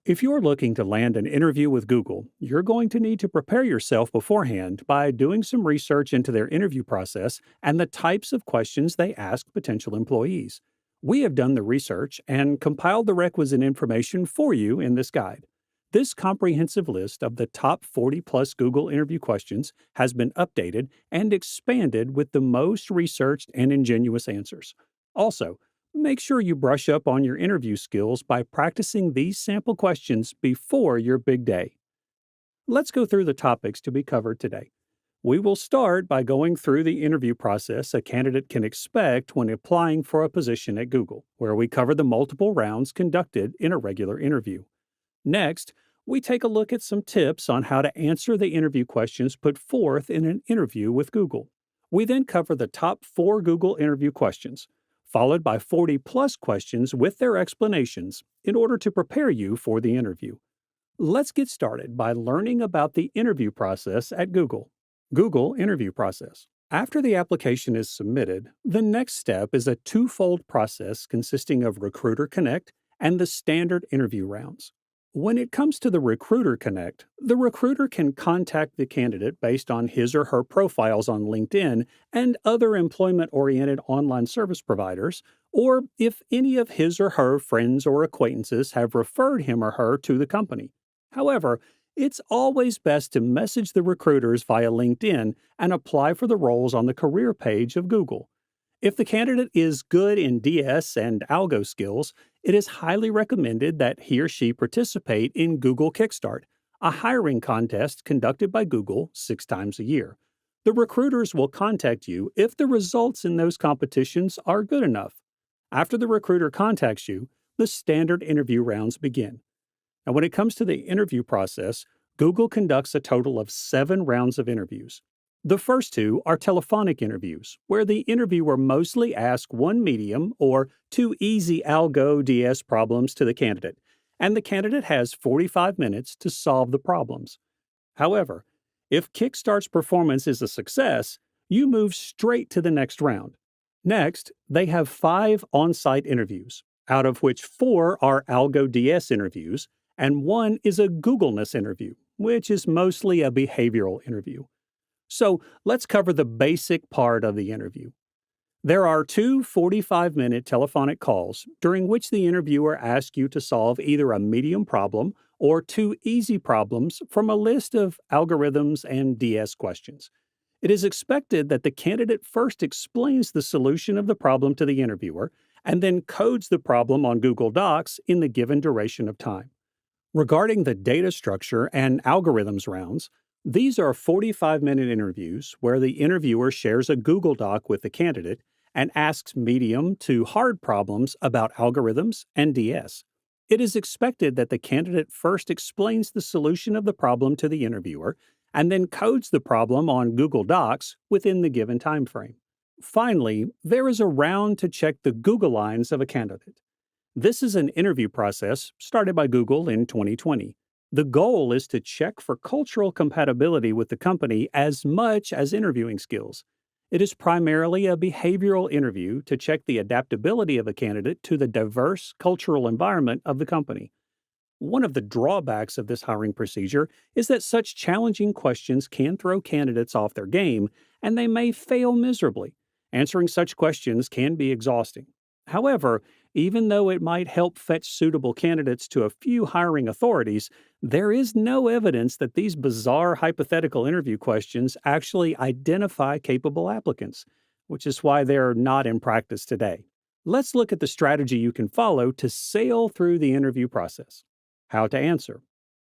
If you're looking to land an interview with Google, you're going to need to prepare yourself beforehand by doing some research into their interview process and the types of questions they ask potential employees. We have done the research and compiled the requisite information for you in this guide. This comprehensive list of the top 40 plus Google interview questions has been updated and expanded with the most researched and ingenuous answers. Also, make sure you brush up on your interview skills by practicing these sample questions before your big day. Let's go through the topics to be covered today. We will start by going through the interview process a candidate can expect when applying for a position at Google, where we cover the multiple rounds conducted in a regular interview. Next, we take a look at some tips on how to answer the interview questions put forth in an interview with Google. We then cover the top 4 Google interview questions, followed by 40 plus questions with their explanations in order to prepare you for the interview. Let's get started by learning about the interview process at Google. Google interview process. After the application is submitted, the next step is a twofold process consisting of Recruiter Connect and the standard interview rounds. When it comes to the Recruiter Connect, the recruiter can contact the candidate based on his or her profiles on LinkedIn and other employment-oriented online service providers, or if any of his or her friends or acquaintances have referred him or her to the company. However, it's always best to message the recruiters via LinkedIn and apply for the roles on the career page of Google. If the candidate is good in DS and algo skills, it is highly recommended that he or she participate in Google Kickstart, a hiring contest conducted by Google 6 times a year. The recruiters will contact you if the results in those competitions are good enough. After the recruiter contacts you, the standard interview rounds begin. And when it comes to the interview process, Google conducts a total of 7 rounds of interviews. The first 2 are telephonic interviews, where the interviewer mostly asks 1 medium or 2 easy algo DS problems to the candidate, and the candidate has 45 minutes to solve the problems. However, if Kickstart's performance is a success, you move straight to the next round. Next, they have 5 on-site interviews, out of which 4 are algo DS interviews, and 1 is a Googleness interview, which is mostly a behavioral interview. So let's cover the basic part of the interview. There are 2 45-minute telephonic calls during which the interviewer asks you to solve either a medium problem or 2 easy problems from a list of algorithms and DS questions. It is expected that the candidate first explains the solution of the problem to the interviewer and then codes the problem on Google Docs in the given duration of time. Regarding the data structure and algorithms rounds, these are 45-minute interviews where the interviewer shares a Google Doc with the candidate and asks medium to hard problems about algorithms and DS. It is expected that the candidate first explains the solution of the problem to the interviewer and then codes the problem on Google Docs within the given time frame. Finally, there is a round to check the Google lines of a candidate. This is an interview process started by Google in 2020. The goal is to check for cultural compatibility with the company as much as interviewing skills. It is primarily a behavioral interview to check the adaptability of a candidate to the diverse cultural environment of the company. One of the drawbacks of this hiring procedure is that such challenging questions can throw candidates off their game, and they may fail miserably. Answering such questions can be exhausting. However, even though it might help fetch suitable candidates to a few hiring authorities, there is no evidence that these bizarre hypothetical interview questions actually identify capable applicants, which is why they're not in practice today. Let's look at the strategy you can follow to sail through the interview process. How to answer.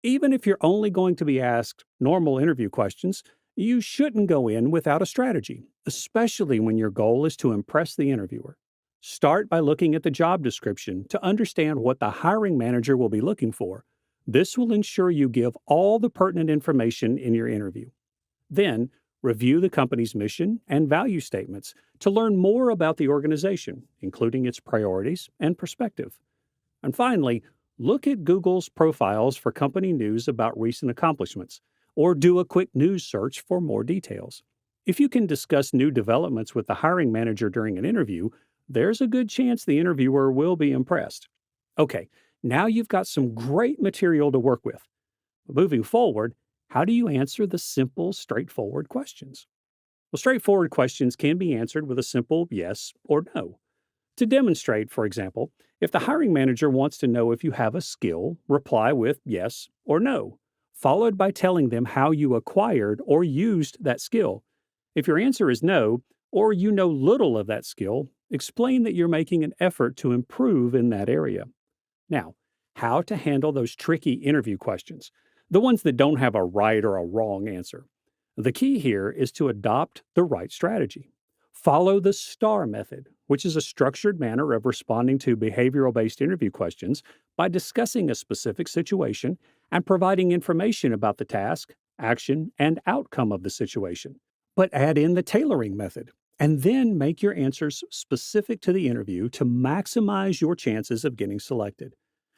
Even if you're only going to be asked normal interview questions, you shouldn't go in without a strategy, especially when your goal is to impress the interviewer. Start by looking at the job description to understand what the hiring manager will be looking for. This will ensure you give all the pertinent information in your interview. Then, review the company's mission and value statements to learn more about the organization, including its priorities and perspective. And finally, look at Google's profiles for company news about recent accomplishments, or do a quick news search for more details. If you can discuss new developments with the hiring manager during an interview, there's a good chance the interviewer will be impressed. Okay, now you've got some great material to work with. Moving forward, how do you answer the simple, straightforward questions? Well, straightforward questions can be answered with a simple yes or no. To demonstrate, for example, if the hiring manager wants to know if you have a skill, reply with yes or no, followed by telling them how you acquired or used that skill. If your answer is no, or you know little of that skill, explain that you're making an effort to improve in that area. Now, how to handle those tricky interview questions, the ones that don't have a right or a wrong answer. The key here is to adopt the right strategy. Follow the STAR method, which is a structured manner of responding to behavioral based interview questions by discussing a specific situation and providing information about the task, action, and outcome of the situation. But add in the tailoring method, and then make your answers specific to the interview to maximize your chances of getting selected.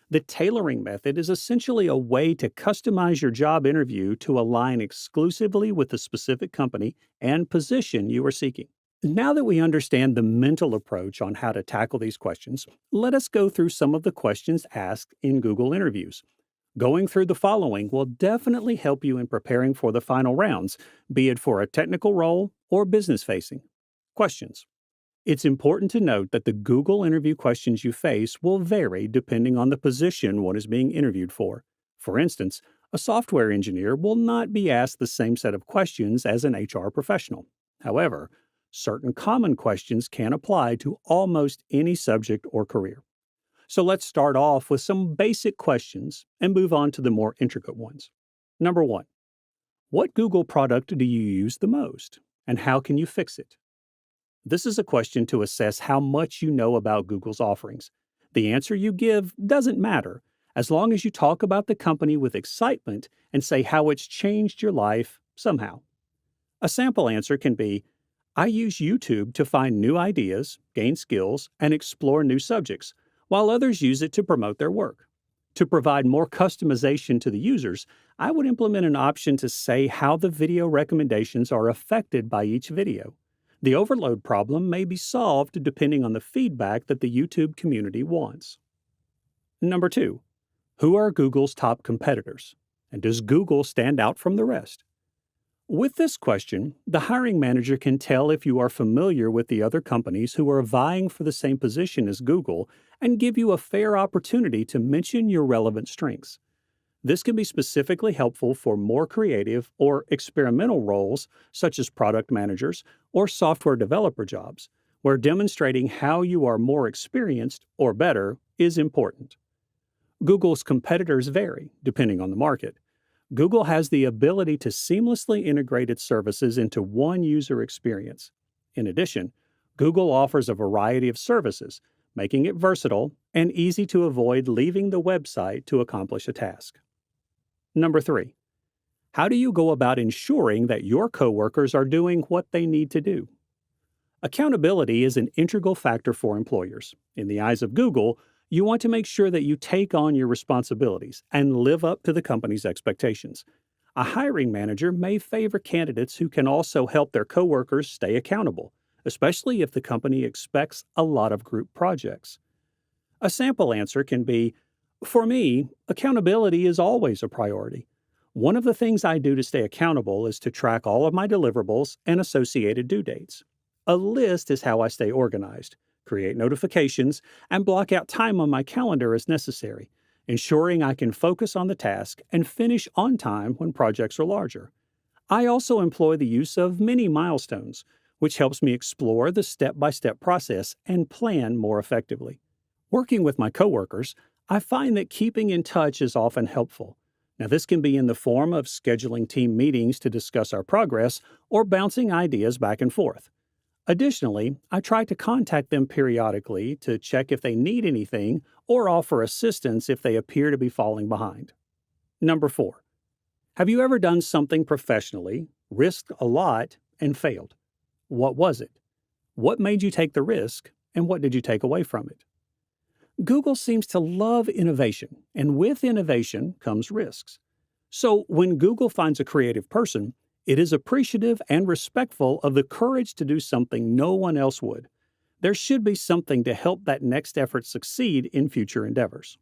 The tailoring method is essentially a way to customize your job interview to align exclusively with the specific company and position you are seeking. Now that we understand the mental approach on how to tackle these questions, let us go through some of the questions asked in Google interviews. Going through the following will definitely help you in preparing for the final rounds, be it for a technical role or business facing. Questions. It's important to note that the Google interview questions you face will vary depending on the position one is being interviewed for. For instance, a software engineer will not be asked the same set of questions as an HR professional. However, certain common questions can apply to almost any subject or career. So let's start off with some basic questions and move on to the more intricate ones. Number one, what Google product do you use the most, and how can you fix it? This is a question to assess how much you know about Google's offerings. The answer you give doesn't matter, as long as you talk about the company with excitement and say how it's changed your life somehow. A sample answer can be, I use YouTube to find new ideas, gain skills, and explore new subjects, while others use it to promote their work. To provide more customization to the users, I would implement an option to say how the video recommendations are affected by each video. The overload problem may be solved depending on the feedback that the YouTube community wants. Number two, who are Google's top competitors? And does Google stand out from the rest? With this question, the hiring manager can tell if you are familiar with the other companies who are vying for the same position as Google and give you a fair opportunity to mention your relevant strengths. This can be specifically helpful for more creative or experimental roles, such as product managers or software developer jobs, where demonstrating how you are more experienced or better is important. Google's competitors vary depending on the market. Google has the ability to seamlessly integrate its services into one user experience. In addition, Google offers a variety of services, making it versatile and easy to avoid leaving the website to accomplish a task. Number three, how do you go about ensuring that your coworkers are doing what they need to do? Accountability is an integral factor for employers. In the eyes of Google, you want to make sure that you take on your responsibilities and live up to the company's expectations. A hiring manager may favor candidates who can also help their coworkers stay accountable, especially if the company expects a lot of group projects. A sample answer can be, for me, accountability is always a priority. One of the things I do to stay accountable is to track all of my deliverables and associated due dates. A list is how I stay organized, create notifications, and block out time on my calendar as necessary, ensuring I can focus on the task and finish on time when projects are larger. I also employ the use of mini milestones, which helps me explore the step-by-step process and plan more effectively. Working with my coworkers, I find that keeping in touch is often helpful. Now, this can be in the form of scheduling team meetings to discuss our progress or bouncing ideas back and forth. Additionally, I try to contact them periodically to check if they need anything or offer assistance if they appear to be falling behind. Number four, have you ever done something professionally, risked a lot, and failed? What was it? What made you take the risk, and what did you take away from it? Google seems to love innovation, and with innovation comes risks. So when Google finds a creative person, It is appreciative and respectful of the courage to do something no one else would. There should be something to help that next effort succeed in future endeavors.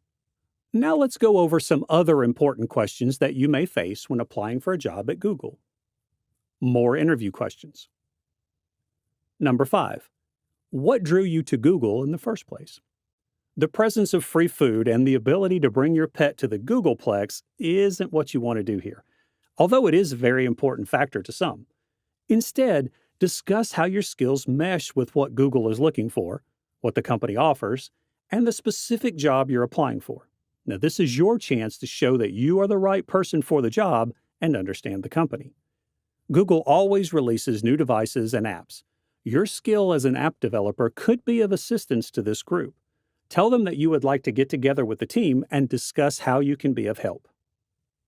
Now let's go over some other important questions that you may face when applying for a job at Google. More interview questions. Number 5. What drew you to Google in the first place? The presence of free food and the ability to bring your pet to the Googleplex isn't what you want to do here, although it is a very important factor to some. Instead, discuss how your skills mesh with what Google is looking for, what the company offers, and the specific job you're applying for. Now, this is your chance to show that you are the right person for the job and understand the company. Google always releases new devices and apps. Your skill as an app developer could be of assistance to this group. Tell them that you would like to get together with the team and discuss how you can be of help.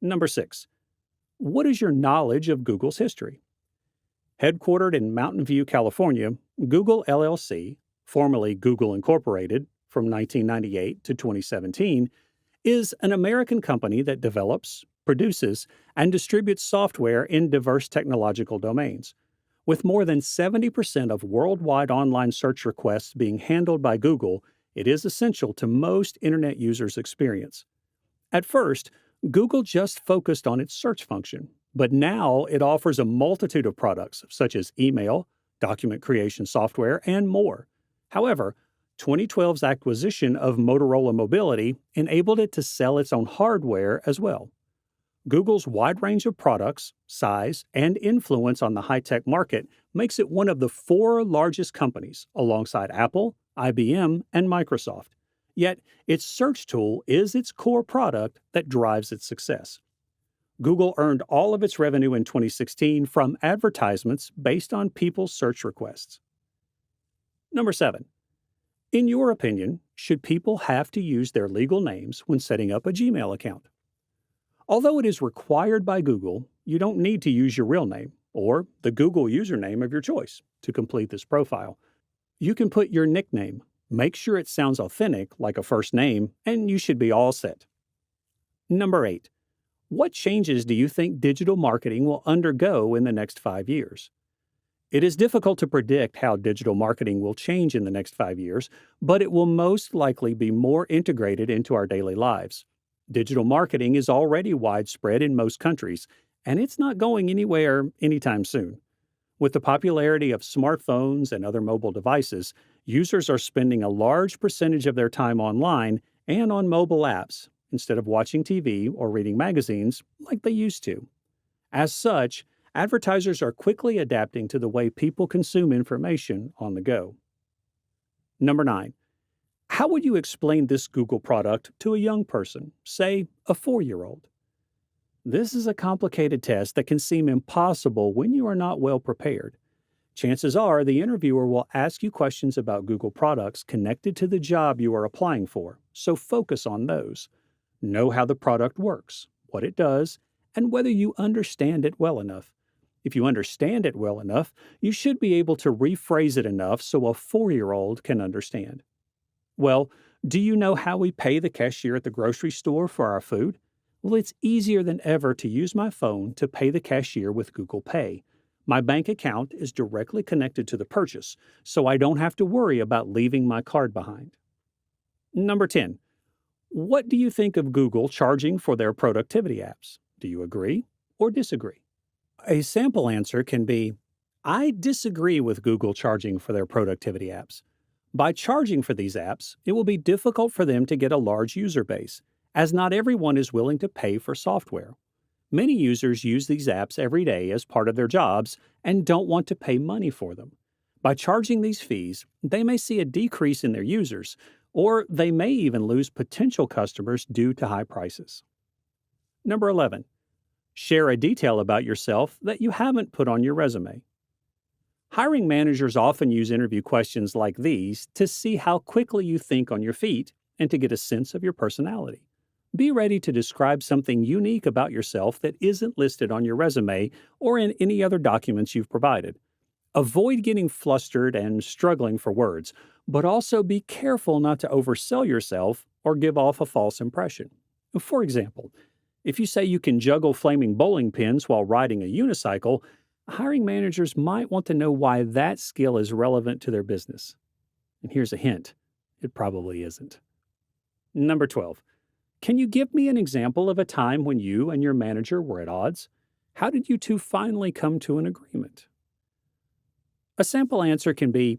Number 6. What is your knowledge of Google's history? Headquartered in Mountain View, California, Google LLC, formerly Google Incorporated, from 1998 to 2017, is an American company that develops, produces, and distributes software in diverse technological domains. With more than 70% of worldwide online search requests being handled by Google, it is essential to most Internet users' experience. At first, Google just focused on its search function, but now it offers a multitude of products such as email, document creation software, and more. However, 2012's acquisition of Motorola Mobility enabled it to sell its own hardware as well. Google's wide range of products, size, and influence on the high-tech market makes it one of the 4 largest companies alongside Apple, IBM, and Microsoft. Yet, its search tool is its core product that drives its success. Google earned all of its revenue in 2016 from advertisements based on people's search requests. Number 7. In your opinion, should people have to use their legal names when setting up a Gmail account? Although it is required by Google, you don't need to use your real name or the Google username of your choice to complete this profile. You can put your nickname, make sure it sounds authentic like a first name, and you should be all set. Number 8. What changes do you think digital marketing will undergo in the next 5 years? It is difficult to predict how digital marketing will change in the next 5 years, but it will most likely be more integrated into our daily lives. Digital marketing is already widespread in most countries, and it's not going anywhere anytime soon. With the popularity of smartphones and other mobile devices, users are spending a large percentage of their time online and on mobile apps instead of watching TV or reading magazines like they used to. As such, advertisers are quickly adapting to the way people consume information on the go. Number 9. How would you explain this Google product to a young person, say a 4-year-old? This is a complicated test that can seem impossible when you are not well prepared. Chances are the interviewer will ask you questions about Google products connected to the job you are applying for, so focus on those. Know how the product works, what it does, and whether you understand it well enough. If you understand it well enough, you should be able to rephrase it enough so a 4-year-old can understand. Well, do you know how we pay the cashier at the grocery store for our food? Well, it's easier than ever to use my phone to pay the cashier with Google Pay. My bank account is directly connected to the purchase, so I don't have to worry about leaving my card behind. Number 10. What do you think of Google charging for their productivity apps? Do you agree or disagree? A sample answer can be, I disagree with Google charging for their productivity apps. By charging for these apps, it will be difficult for them to get a large user base, as not everyone is willing to pay for software. Many users use these apps every day as part of their jobs and don't want to pay money for them. By charging these fees, they may see a decrease in their users, or they may even lose potential customers due to high prices. Number 11. Share a detail about yourself that you haven't put on your resume. Hiring managers often use interview questions like these to see how quickly you think on your feet and to get a sense of your personality. Be ready to describe something unique about yourself that isn't listed on your resume or in any other documents you've provided. Avoid getting flustered and struggling for words, but also be careful not to oversell yourself or give off a false impression. For example, If you say you can juggle flaming bowling pins while riding a unicycle, hiring managers might want to know why that skill is relevant to their business. And here's a hint: it probably isn't. Number 12. Can you give me an example of a time when you and your manager were at odds? How did you two finally come to an agreement? A sample answer can be: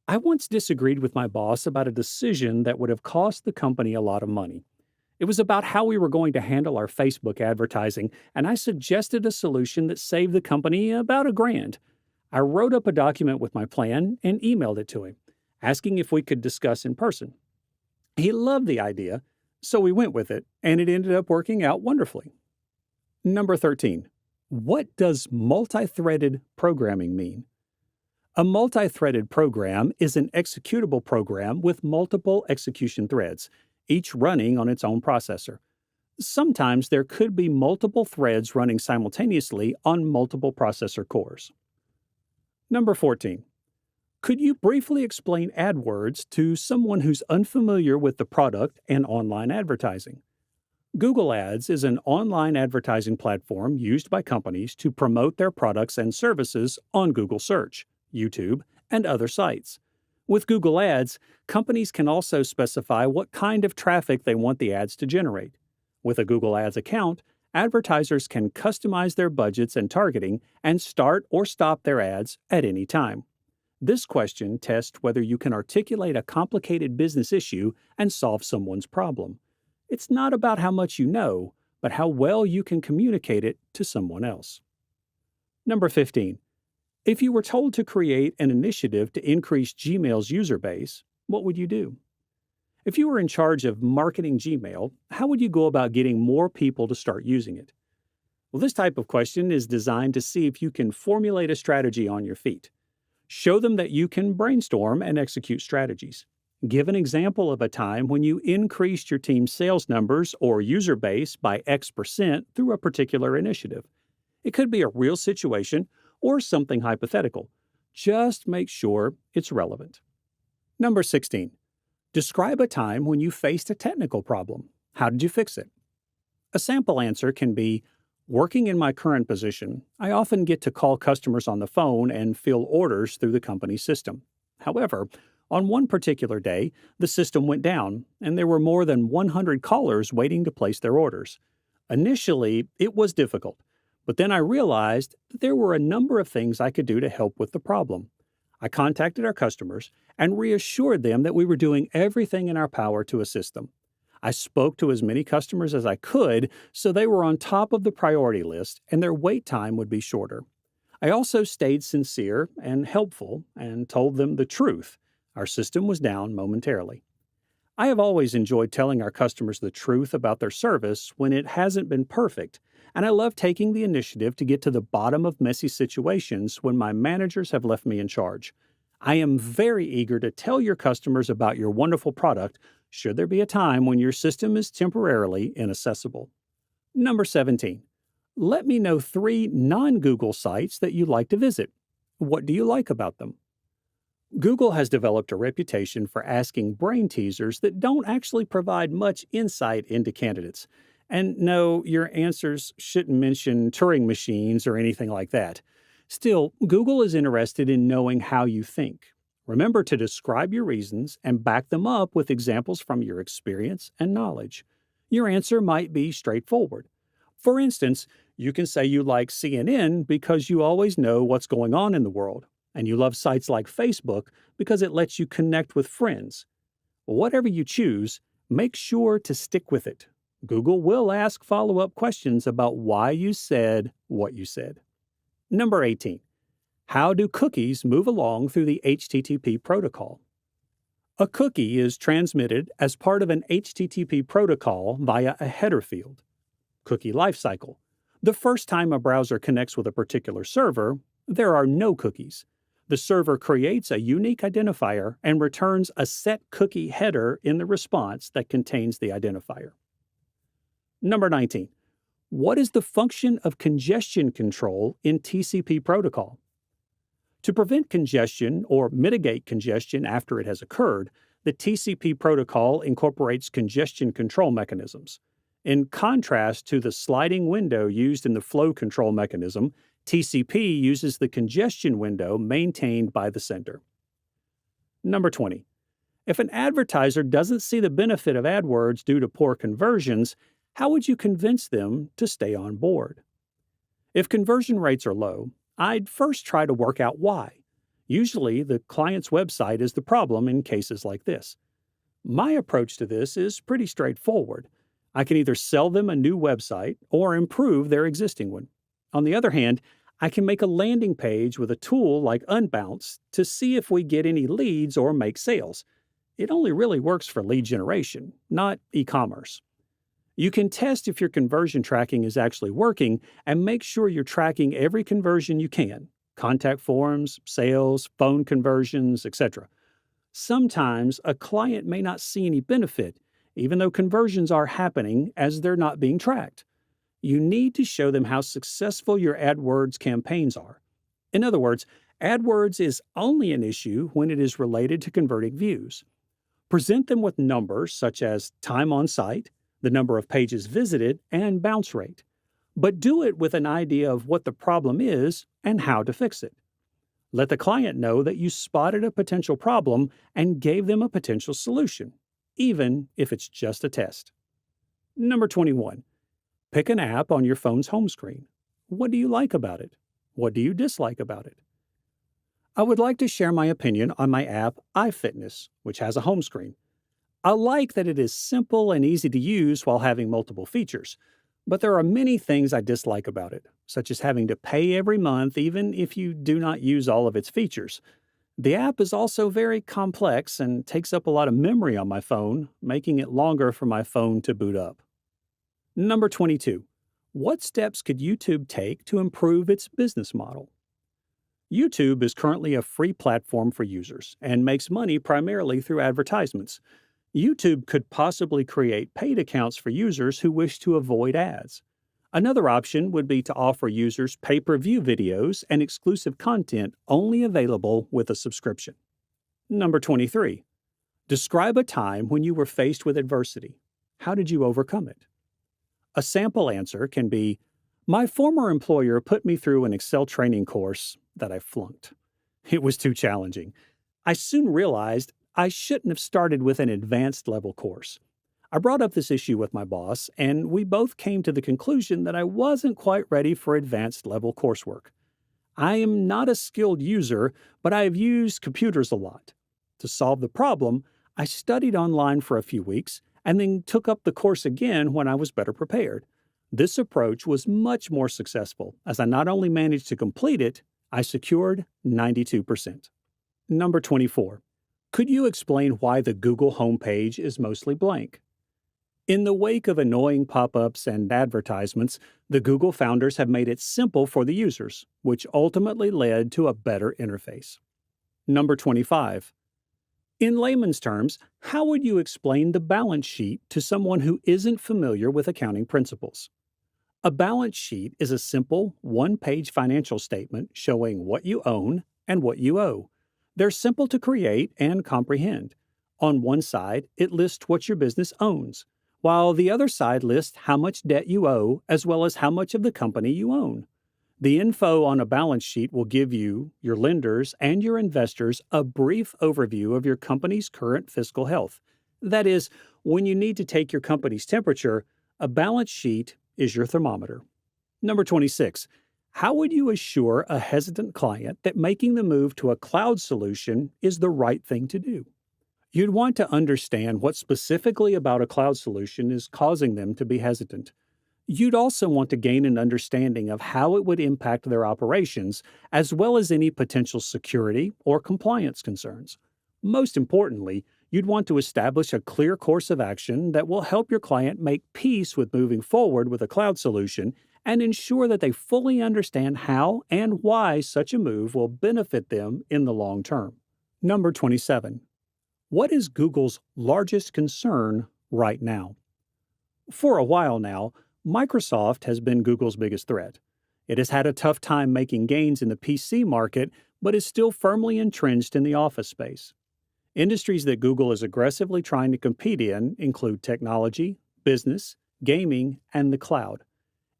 I once disagreed with my boss about a decision that would have cost the company a lot of money. It was about how we were going to handle our Facebook advertising, and I suggested a solution that saved the company about $1,000. I wrote up a document with my plan and emailed it to him, asking if we could discuss in person. He loved the idea, so we went with it, and it ended up working out wonderfully. Number 13. What does multi-threaded programming mean? A multi-threaded program is an executable program with multiple execution threads, each running on its own processor. Sometimes there could be multiple threads running simultaneously on multiple processor cores. Number 14. Could you briefly explain AdWords to someone who's unfamiliar with the product and online advertising? Google Ads is an online advertising platform used by companies to promote their products and services on Google Search, YouTube, and other sites. With Google Ads, companies can also specify what kind of traffic they want the ads to generate. With a Google Ads account, advertisers can customize their budgets and targeting and start or stop their ads at any time. This question tests whether you can articulate a complicated business issue and solve someone's problem. It's not about how much you know, but how well you can communicate it to someone else. Number 15. If you were told to create an initiative to increase Gmail's user base, what would you do? If you were in charge of marketing Gmail, how would you go about getting more people to start using it? Well, this type of question is designed to see if you can formulate a strategy on your feet. Show them that you can brainstorm and execute strategies. Give an example of a time when you increased your team's sales numbers or user base by X% through a particular initiative. It could be a real situation or something hypothetical. Just make sure it's relevant. Number 16. Describe a time when you faced a technical problem. How did you fix it? A sample answer can be: working in my current position, I often get to call customers on the phone and fill orders through the company system. However, on one particular day, the system went down, and there were more than 100 callers waiting to place their orders. Initially, it was difficult, but then I realized that there were a number of things I could do to help with the problem. I contacted our customers and reassured them that we were doing everything in our power to assist them. I spoke to as many customers as I could so they were on top of the priority list and their wait time would be shorter. I also stayed sincere and helpful and told them the truth. Our system was down momentarily. I have always enjoyed telling our customers the truth about their service when it hasn't been perfect, and I love taking the initiative to get to the bottom of messy situations when my managers have left me in charge. I am very eager to tell your customers about your wonderful product should there be a time when your system is temporarily inaccessible. Number 17. Let me know 3 non-Google sites that you'd like to visit. What do you like about them? Google has developed a reputation for asking brain teasers that don't actually provide much insight into candidates. And no, your answers shouldn't mention Turing machines or anything like that. Still, Google is interested in knowing how you think. Remember to describe your reasons and back them up with examples from your experience and knowledge. Your answer might be straightforward. For instance, you can say you like CNN because you always know what's going on in the world, and you love sites like Facebook because it lets you connect with friends. Whatever you choose, make sure to stick with it. Google will ask follow-up questions about why you said what you said. Number 18. How do cookies move along through the HTTP protocol? A cookie is transmitted as part of an HTTP protocol via a header field. Cookie lifecycle. The first time a browser connects with a particular server, there are no cookies. The server creates a unique identifier and returns a set cookie header in the response that contains the identifier. Number 19. What is the function of congestion control in TCP protocol? To prevent congestion or mitigate congestion after it has occurred, the TCP protocol incorporates congestion control mechanisms. In contrast to the sliding window used in the flow control mechanism, TCP uses the congestion window maintained by the sender. Number 20. If an advertiser doesn't see the benefit of AdWords due to poor conversions, how would you convince them to stay on board? If conversion rates are low, I'd first try to work out why. Usually, the client's website is the problem in cases like this. My approach to this is pretty straightforward. I can either sell them a new website or improve their existing one. On the other hand, I can make a landing page with a tool like Unbounce to see if we get any leads or make sales. It only really works for lead generation, not e-commerce. You can test if your conversion tracking is actually working and make sure you're tracking every conversion you can: contact forms, sales, phone conversions, etc. Sometimes a client may not see any benefit, even though conversions are happening, as they're not being tracked. You need to show them how successful your AdWords campaigns are. In other words, AdWords is only an issue when it is related to converting views. Present them with numbers such as time on site, the number of pages visited, and bounce rate. But do it with an idea of what the problem is and how to fix it. Let the client know that you spotted a potential problem and gave them a potential solution, even if it's just a test. Number 21. Pick an app on your phone's home screen. What do you like about it? What do you dislike about it? I would like to share my opinion on my app iFitness, which has a home screen. I like that it is simple and easy to use while having multiple features, but there are many things I dislike about it, such as having to pay every month even if you do not use all of its features. The app is also very complex and takes up a lot of memory on my phone, making it longer for my phone to boot up. Number 22. What steps could YouTube take to improve its business model? YouTube is currently a free platform for users and makes money primarily through advertisements. YouTube could possibly create paid accounts for users who wish to avoid ads. Another option would be to offer users pay-per-view videos and exclusive content only available with a subscription. Number 23. Describe a time when you were faced with adversity. How did you overcome it? A sample answer can be, my former employer put me through an Excel training course that I flunked. It was too challenging. I soon realized I shouldn't have started with an advanced level course. I brought up this issue with my boss, and we both came to the conclusion that I wasn't quite ready for advanced level coursework. I am not a skilled user, but I have used computers a lot. To solve the problem, I studied online for a few weeks and then took up the course again when I was better prepared. This approach was much more successful, as I not only managed to complete it, I secured 92%. Number 24. Could you explain why the Google homepage is mostly blank? In the wake of annoying pop-ups and advertisements, the Google founders have made it simple for the users, which ultimately led to a better interface. Number 25. In layman's terms, how would you explain the balance sheet to someone who isn't familiar with accounting principles? A balance sheet is a simple, one-page financial statement showing what you own and what you owe. They're simple to create and comprehend. On one side, it lists what your business owns, while the other side lists how much debt you owe as well as how much of the company you own. The info on a balance sheet will give you, your lenders, and your investors a brief overview of your company's current fiscal health. That is, when you need to take your company's temperature, a balance sheet is your thermometer. Number 26. How would you assure a hesitant client that making the move to a cloud solution is the right thing to do? You'd want to understand what specifically about a cloud solution is causing them to be hesitant. You'd also want to gain an understanding of how it would impact their operations, as well as any potential security or compliance concerns. Most importantly, you'd want to establish a clear course of action that will help your client make peace with moving forward with a cloud solution and ensure that they fully understand how and why such a move will benefit them in the long term. Number 27. What is Google's largest concern right now? For a while now, Microsoft has been Google's biggest threat. It has had a tough time making gains in the PC market, but is still firmly entrenched in the office space. Industries that Google is aggressively trying to compete in include technology, business, gaming, and the cloud.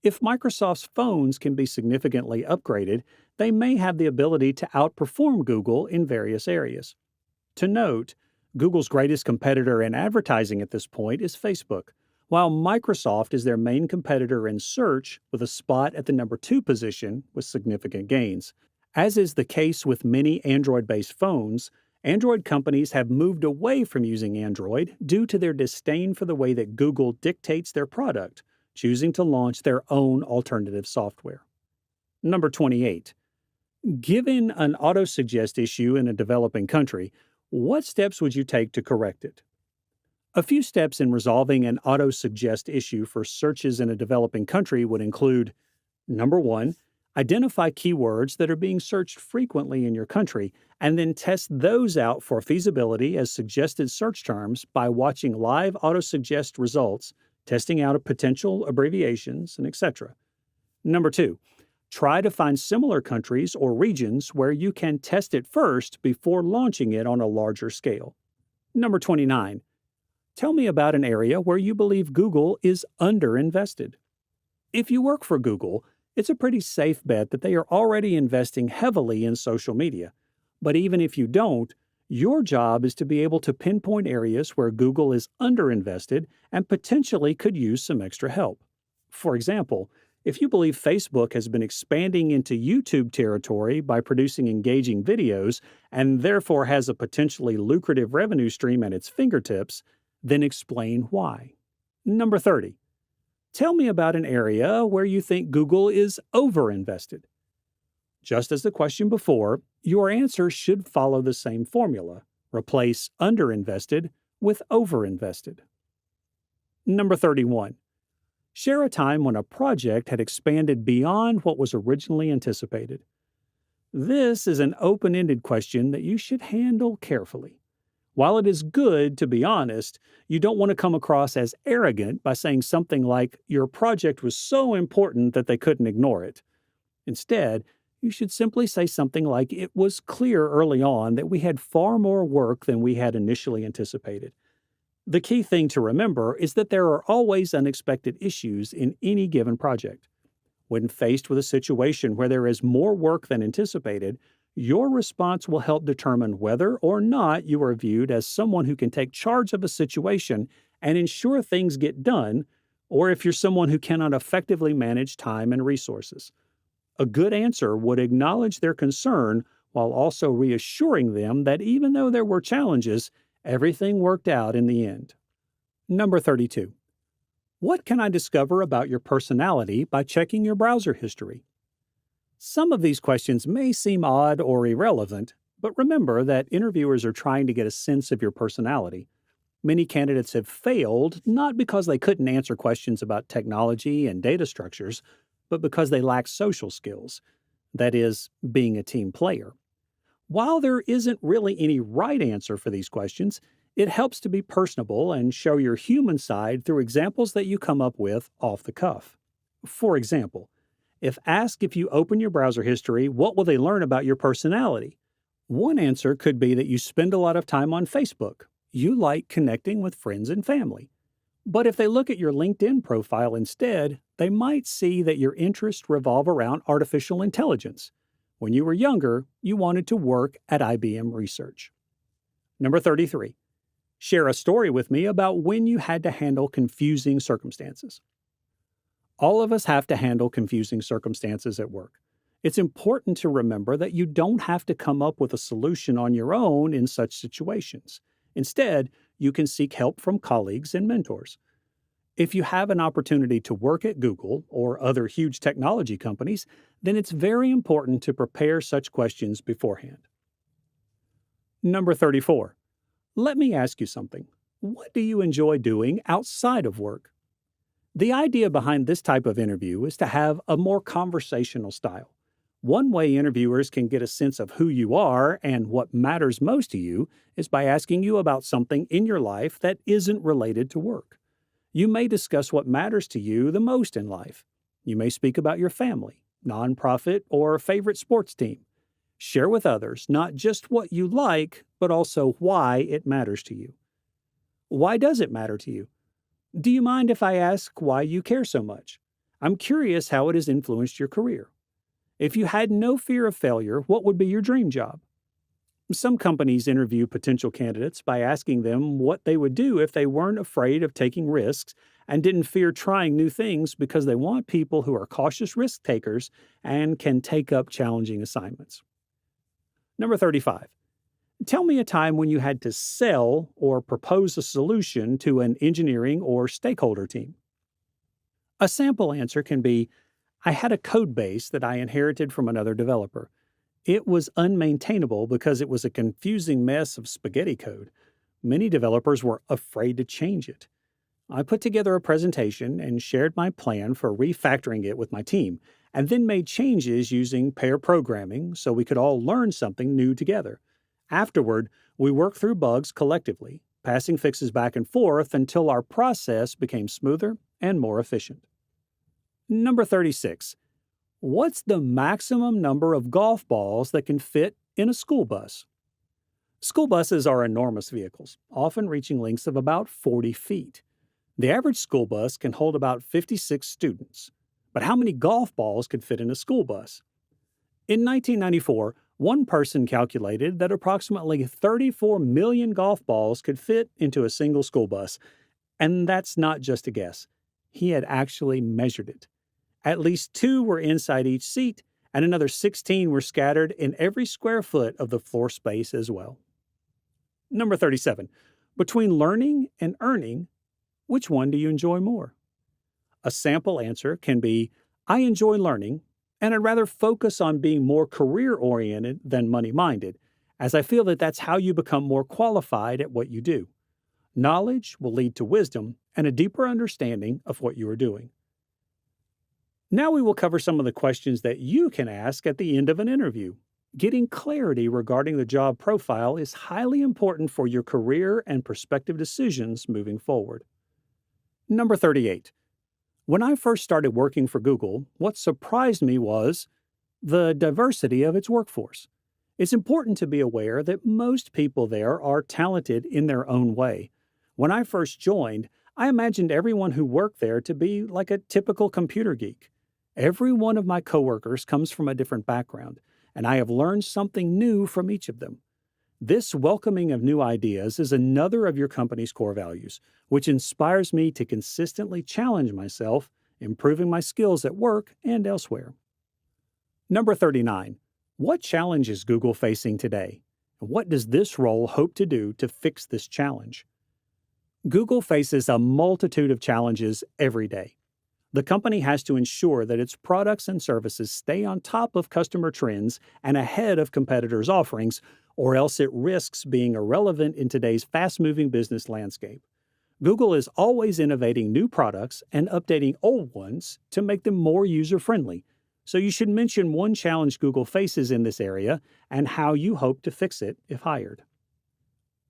If Microsoft's phones can be significantly upgraded, they may have the ability to outperform Google in various areas. To note, Google's greatest competitor in advertising at this point is Facebook, while Microsoft is their main competitor in search with a spot at the number 2 position with significant gains. As is the case with many Android based phones, Android companies have moved away from using Android due to their disdain for the way that Google dictates their product, choosing to launch their own alternative software. Number 28. Given an autosuggest issue in a developing country, what steps would you take to correct it? A few steps in resolving an autosuggest issue for searches in a developing country would include: number 1, identify keywords that are being searched frequently in your country and then test those out for feasibility as suggested search terms by watching live autosuggest results, testing out potential abbreviations, and etc. Number 2, try to find similar countries or regions where you can test it first before launching it on a larger scale. Number 29, tell me about an area where you believe Google is underinvested. If you work for Google, it's a pretty safe bet that they are already investing heavily in social media. But even if you don't, your job is to be able to pinpoint areas where Google is underinvested and potentially could use some extra help. For example, if you believe Facebook has been expanding into YouTube territory by producing engaging videos and therefore has a potentially lucrative revenue stream at its fingertips, then explain why. Number 30. Tell me about an area where you think Google is overinvested. Just as the question before, your answer should follow the same formula. Replace underinvested with overinvested. Number 31. Share a time when a project had expanded beyond what was originally anticipated. This is an open-ended question that you should handle carefully. While it is good to be honest, you don't want to come across as arrogant by saying something like your project was so important that they couldn't ignore it. Instead, you should simply say something like it was clear early on that we had far more work than we had initially anticipated. The key thing to remember is that there are always unexpected issues in any given project. When faced with a situation where there is more work than anticipated, your response will help determine whether or not you are viewed as someone who can take charge of a situation and ensure things get done, or if you're someone who cannot effectively manage time and resources. A good answer would acknowledge their concern while also reassuring them that even though there were challenges, everything worked out in the end. Number 32. What can I discover about your personality by checking your browser history? Some of these questions may seem odd or irrelevant, but remember that interviewers are trying to get a sense of your personality. Many candidates have failed not because they couldn't answer questions about technology and data structures, but because they lack social skills, that is, being a team player. While there isn't really any right answer for these questions, it helps to be personable and show your human side through examples that you come up with off the cuff. For example, if asked if you open your browser history, what will they learn about your personality? One answer could be that you spend a lot of time on Facebook. You like connecting with friends and family. But if they look at your LinkedIn profile instead, they might see that your interests revolve around artificial intelligence. When you were younger, you wanted to work at IBM Research. Number 33. Share a story with me about when you had to handle confusing circumstances. All of us have to handle confusing circumstances at work. It's important to remember that you don't have to come up with a solution on your own in such situations. Instead, you can seek help from colleagues and mentors. If you have an opportunity to work at Google or other huge technology companies, then it's very important to prepare such questions beforehand. Number 34. Let me ask you something. What do you enjoy doing outside of work? The idea behind this type of interview is to have a more conversational style. One way interviewers can get a sense of who you are and what matters most to you is by asking you about something in your life that isn't related to work. You may discuss what matters to you the most in life. You may speak about your family, nonprofit, or favorite sports team. Share with others not just what you like, but also why it matters to you. Why does it matter to you? Do you mind if I ask why you care so much? I'm curious how it has influenced your career. If you had no fear of failure, what would be your dream job? Some companies interview potential candidates by asking them what they would do if they weren't afraid of taking risks and didn't fear trying new things because they want people who are cautious risk takers and can take up challenging assignments. Number 35. Tell me a time when you had to sell or propose a solution to an engineering or stakeholder team. A sample answer can be I had a code base that I inherited from another developer. It was unmaintainable because it was a confusing mess of spaghetti code. Many developers were afraid to change it. I put together a presentation and shared my plan for refactoring it with my team, and then made changes using pair programming so we could all learn something new together. Afterward, we worked through bugs collectively, passing fixes back and forth until our process became smoother and more efficient. Number 36. What's the maximum number of golf balls that can fit in a school bus? School buses are enormous vehicles, often reaching lengths of about 40 feet. The average school bus can hold about 56 students. But how many golf balls could fit in a school bus? In 1994, one person calculated that approximately 34 million golf balls could fit into a single school bus. And that's not just a guess. He had actually measured it. At least 2 were inside each seat, and another 16 were scattered in every square foot of the floor space as well. Number 37. Between learning and earning, which one do you enjoy more? A sample answer can be I enjoy learning, and I'd rather focus on being more career oriented than money minded, as I feel that that's how you become more qualified at what you do. Knowledge will lead to wisdom and a deeper understanding of what you are doing. Now we will cover some of the questions that you can ask at the end of an interview. Getting clarity regarding the job profile is highly important for your career and prospective decisions moving forward. Number 38. When I first started working for Google, what surprised me was the diversity of its workforce. It's important to be aware that most people there are talented in their own way. When I first joined, I imagined everyone who worked there to be like a typical computer geek. Every one of my coworkers comes from a different background, and I have learned something new from each of them. This welcoming of new ideas is another of your company's core values, which inspires me to consistently challenge myself, improving my skills at work and elsewhere. Number 39. What challenge is Google facing today? And what does this role hope to do to fix this challenge? Google faces a multitude of challenges every day. The company has to ensure that its products and services stay on top of customer trends and ahead of competitors' offerings, or else it risks being irrelevant in today's fast-moving business landscape. Google is always innovating new products and updating old ones to make them more user-friendly. So you should mention one challenge Google faces in this area and how you hope to fix it if hired.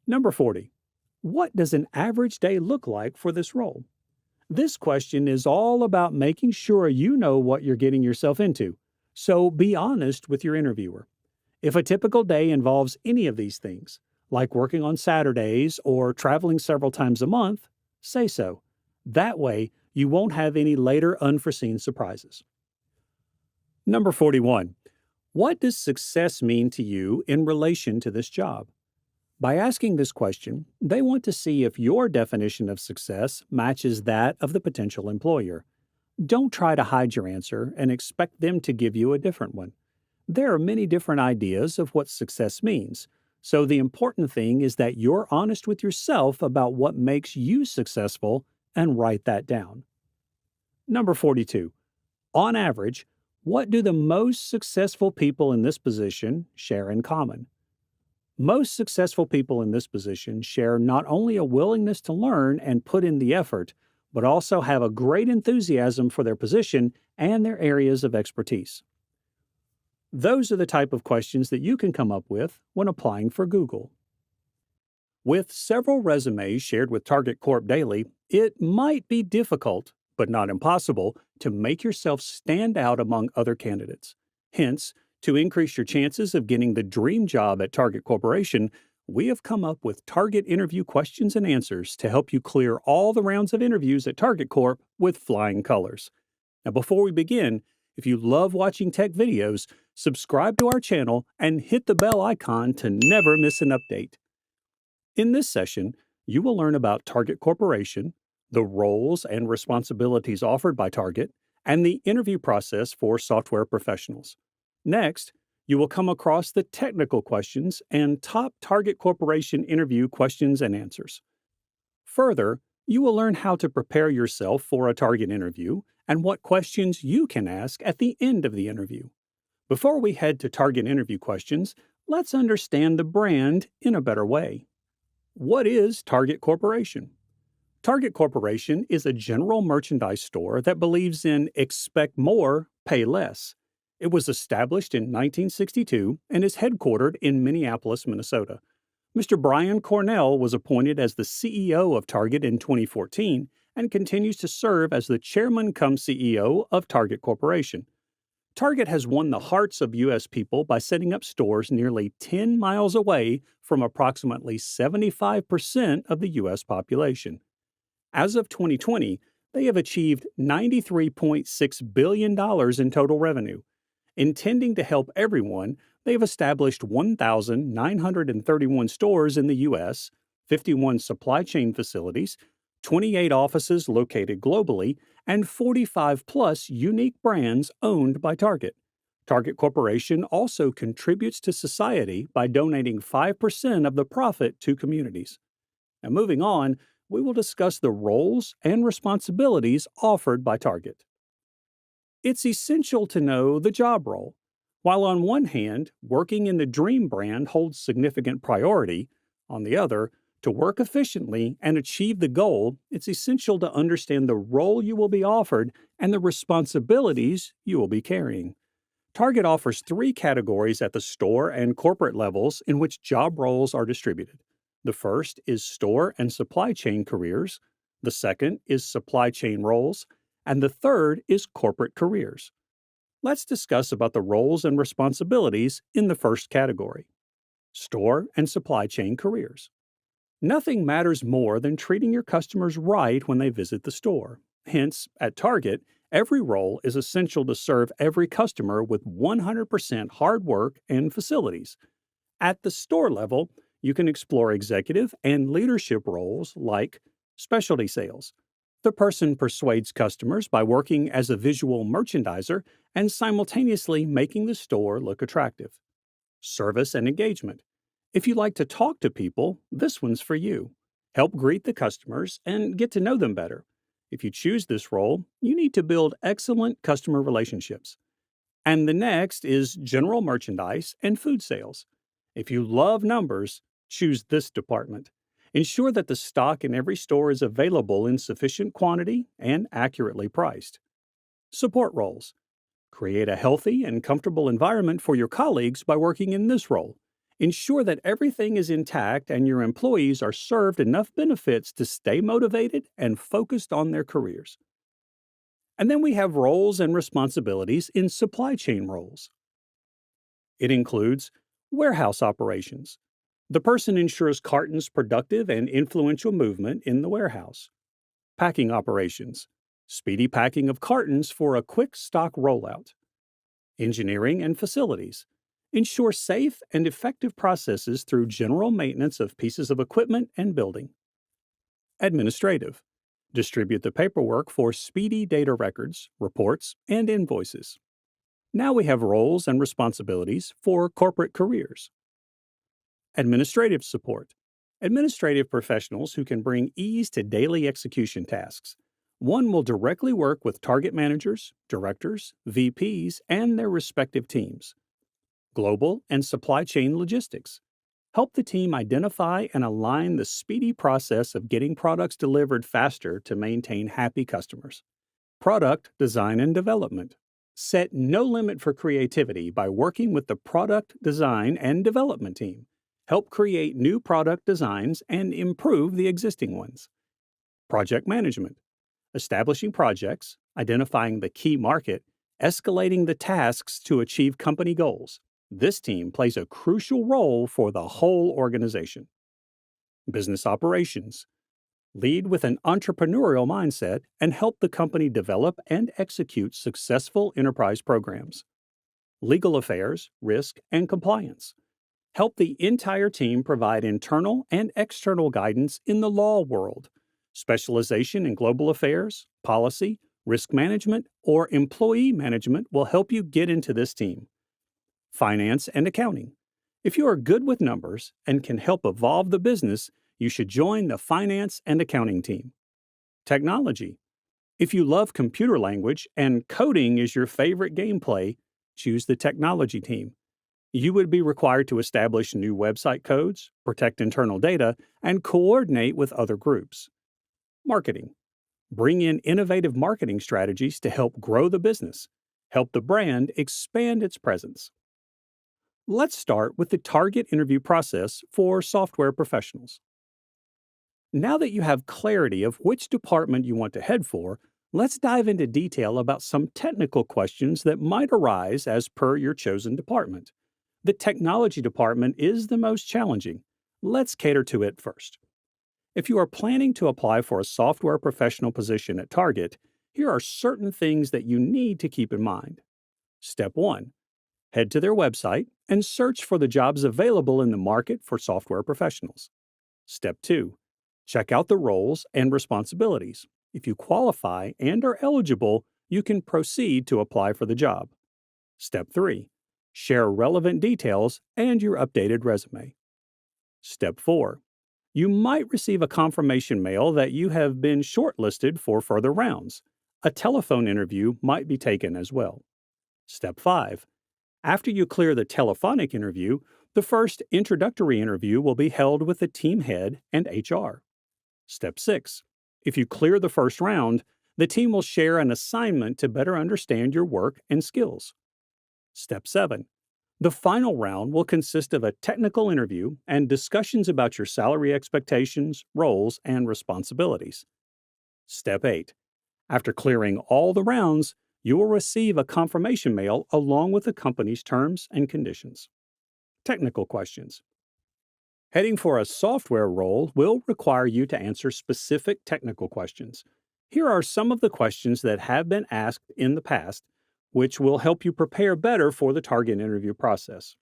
Number 40. What does an average day look like for this role? This question is all about making sure you know what you're getting yourself into, so be honest with your interviewer. If a typical day involves any of these things, like working on Saturdays or traveling several times a month, say so. That way, you won't have any later unforeseen surprises. Number 41. What does success mean to you in relation to this job? By asking this question, they want to see if your definition of success matches that of the potential employer. Don't try to hide your answer and expect them to give you a different one. There are many different ideas of what success means, so the important thing is that you're honest with yourself about what makes you successful and write that down. Number 42. On average, what do the most successful people in this position share in common? Most successful people in this position share not only a willingness to learn and put in the effort, but also have a great enthusiasm for their position and their areas of expertise. Those are the type of questions that you can come up with when applying for Google. With several resumes shared with Target Corp daily, it might be difficult, but not impossible, to make yourself stand out among other candidates. Hence, to increase your chances of getting the dream job at Target Corporation, we have come up with target interview questions and answers to help you clear all the rounds of interviews at Target Corp with flying colors. Now, before we begin, if you love watching tech videos, subscribe to our channel and hit the bell icon to never miss an update. In this session, you will learn about Target Corporation, the roles and responsibilities offered by Target, and the interview process for software professionals. Next, you will come across the technical questions and top Target Corporation interview questions and answers. Further, you will learn how to prepare yourself for a Target interview and what questions you can ask at the end of the interview. Before we head to Target interview questions, let's understand the brand in a better way. What is Target Corporation? Target Corporation is a general merchandise store that believes in expect more, pay less. It was established in 1962 and is headquartered in Minneapolis, Minnesota. Mr. Brian Cornell was appointed as the CEO of Target in 2014 and continues to serve as the chairman cum CEO of Target Corporation. Target has won the hearts of U.S. people by setting up stores nearly 10 miles away from approximately 75% of the U.S. population. As of 2020, they have achieved $93.6 billion in total revenue. Intending to help everyone, they have established 1,931 stores in the U.S., 51 supply chain facilities, 28 offices located globally, and 45 plus unique brands owned by Target. Target Corporation also contributes to society by donating 5% of the profit to communities. Now, moving on, we will discuss the roles and responsibilities offered by Target. It's essential to know the job role. While on one hand, working in the dream brand holds significant priority, on the other, to work efficiently and achieve the goal, it's essential to understand the role you will be offered and the responsibilities you will be carrying. Target offers 3 categories at the store and corporate levels in which job roles are distributed. The first is store and supply chain careers, the second is supply chain roles, and the third is corporate careers. Let's discuss about the roles and responsibilities in the first category. Store and supply chain careers. Nothing matters more than treating your customers right when they visit the store. Hence, at Target, every role is essential to serve every customer with 100% hard work and facilities. At the store level, you can explore executive and leadership roles like specialty sales. The person persuades customers by working as a visual merchandiser and simultaneously making the store look attractive. Service and engagement. If you like to talk to people, this one's for you. Help greet the customers and get to know them better. If you choose this role, you need to build excellent customer relationships. And the next is general merchandise and food sales. If you love numbers, choose this department. Ensure that the stock in every store is available in sufficient quantity and accurately priced. Support roles. Create a healthy and comfortable environment for your colleagues by working in this role. Ensure that everything is intact and your employees are served enough benefits to stay motivated and focused on their careers. And then we have roles and responsibilities in supply chain roles. It includes warehouse operations. The person ensures cartons' productive and influential movement in the warehouse. Packing operations. Speedy packing of cartons for a quick stock rollout. Engineering and facilities. Ensure safe and effective processes through general maintenance of pieces of equipment and building. Administrative. Distribute the paperwork for speedy data records, reports, and invoices. Now we have roles and responsibilities for corporate careers. Administrative support. Administrative professionals who can bring ease to daily execution tasks. One will directly work with target managers, directors, VPs, and their respective teams. Global and supply chain logistics. Help the team identify and align the speedy process of getting products delivered faster to maintain happy customers. Product design and development. Set no limit for creativity by working with the product design and development team. Help create new product designs and improve the existing ones. Project management. Establishing projects, identifying the key market, escalating the tasks to achieve company goals. This team plays a crucial role for the whole organization. Business operations. Lead with an entrepreneurial mindset and help the company develop and execute successful enterprise programs. Legal affairs, risk, and compliance. Help the entire team provide internal and external guidance in the law world. Specialization in global affairs, policy, risk management, or employee management will help you get into this team. Finance and accounting. If you are good with numbers and can help evolve the business, you should join the finance and accounting team. Technology. If you love computer language and coding is your favorite gameplay, choose the technology team. You would be required to establish new website codes, protect internal data, and coordinate with other groups. Marketing. Bring in innovative marketing strategies to help grow the business. Help the brand expand its presence. Let's start with the target interview process for software professionals. Now that you have clarity of which department you want to head for, let's dive into detail about some technical questions that might arise as per your chosen department. The technology department is the most challenging. Let's cater to it first. If you are planning to apply for a software professional position at Target, here are certain things that you need to keep in mind. Step 1. Head to their website and search for the jobs available in the market for software professionals. Step 2. Check out the roles and responsibilities. If you qualify and are eligible, you can proceed to apply for the job. Step 3. Share relevant details and your updated resume. Step 4. You might receive a confirmation mail that you have been shortlisted for further rounds. A telephone interview might be taken as well. Step 5. After you clear the telephonic interview, the first introductory interview will be held with the team head and HR. Step 6. If you clear the first round, the team will share an assignment to better understand your work and skills. Step 7. The final round will consist of a technical interview and discussions about your salary expectations, roles, and responsibilities. Step 8. After clearing all the rounds, you will receive a confirmation mail along with the company's terms and conditions. Technical questions. Heading for a software role will require you to answer specific technical questions. Here are some of the questions that have been asked in the past, which will help you prepare better for the target interview process.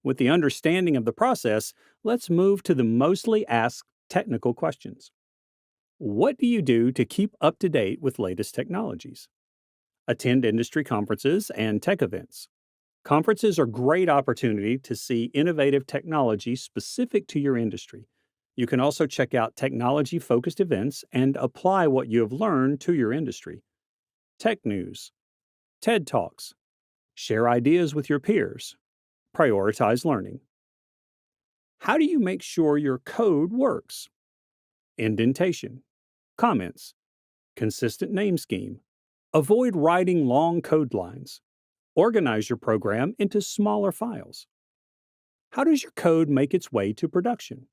With the understanding of the process, let's move to the mostly asked technical questions. What do you do to keep up to date with latest technologies? Attend industry conferences and tech events. Conferences are a great opportunity to see innovative technology specific to your industry. You can also check out technology-focused events and apply what you have learned to your industry. Tech news. TED Talks. Share ideas with your peers. Prioritize learning. How do you make sure your code works? Indentation. Comments. Consistent name scheme. Avoid writing long code lines. Organize your program into smaller files. How does your code make its way to production?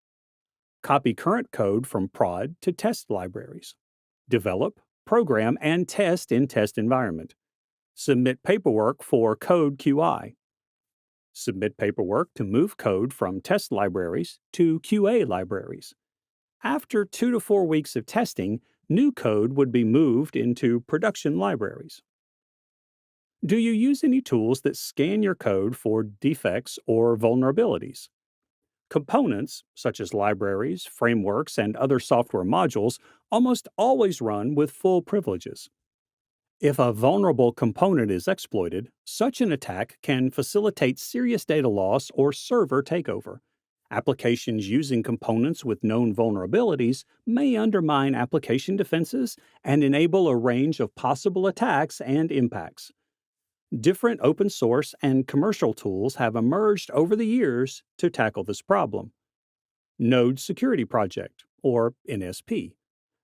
Copy current code from prod to test libraries. Develop, program, and test in test environment. Submit paperwork for code QI. Submit paperwork to move code from test libraries to QA libraries. After 2 to 4 weeks of testing, new code would be moved into production libraries. Do you use any tools that scan your code for defects or vulnerabilities? Components, such as libraries, frameworks, and other software modules, almost always run with full privileges. If a vulnerable component is exploited, such an attack can facilitate serious data loss or server takeover. Applications using components with known vulnerabilities may undermine application defenses and enable a range of possible attacks and impacts. Different open source and commercial tools have emerged over the years to tackle this problem. Node Security Project, or NSP.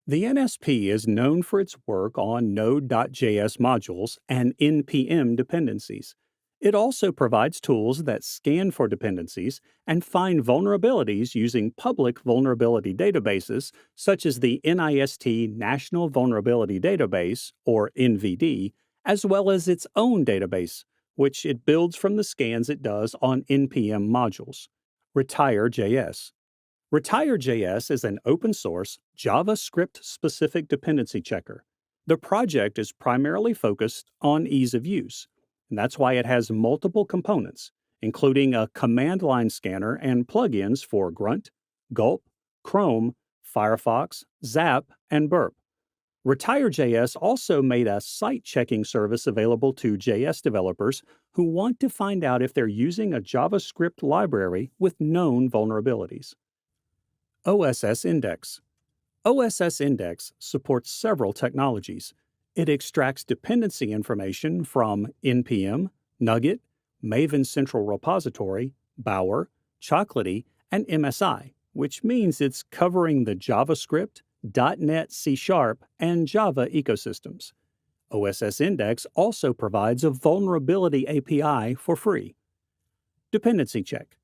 The NSP is known for its work on Node.js modules and NPM dependencies. It also provides tools that scan for dependencies and find vulnerabilities using public vulnerability databases such as the NIST National Vulnerability Database, or NVD, as well as its own database, which it builds from the scans it does on NPM modules. Retire.js. Retire.js is an open source, JavaScript specific dependency checker. The project is primarily focused on ease of use, and that's why it has multiple components, including a command line scanner and plugins for Grunt, Gulp, Chrome, Firefox, Zap, and Burp. Retire.js also made a site checking service available to JS developers who want to find out if they're using a JavaScript library with known vulnerabilities. OSS Index. OSS Index supports several technologies. It extracts dependency information from NPM, Nugget, Maven Central Repository, Bower, Chocolatey, and MSI, which means it's covering the JavaScript, .NET C#, and Java ecosystems. OSS Index also provides a vulnerability API for free. Dependency Check.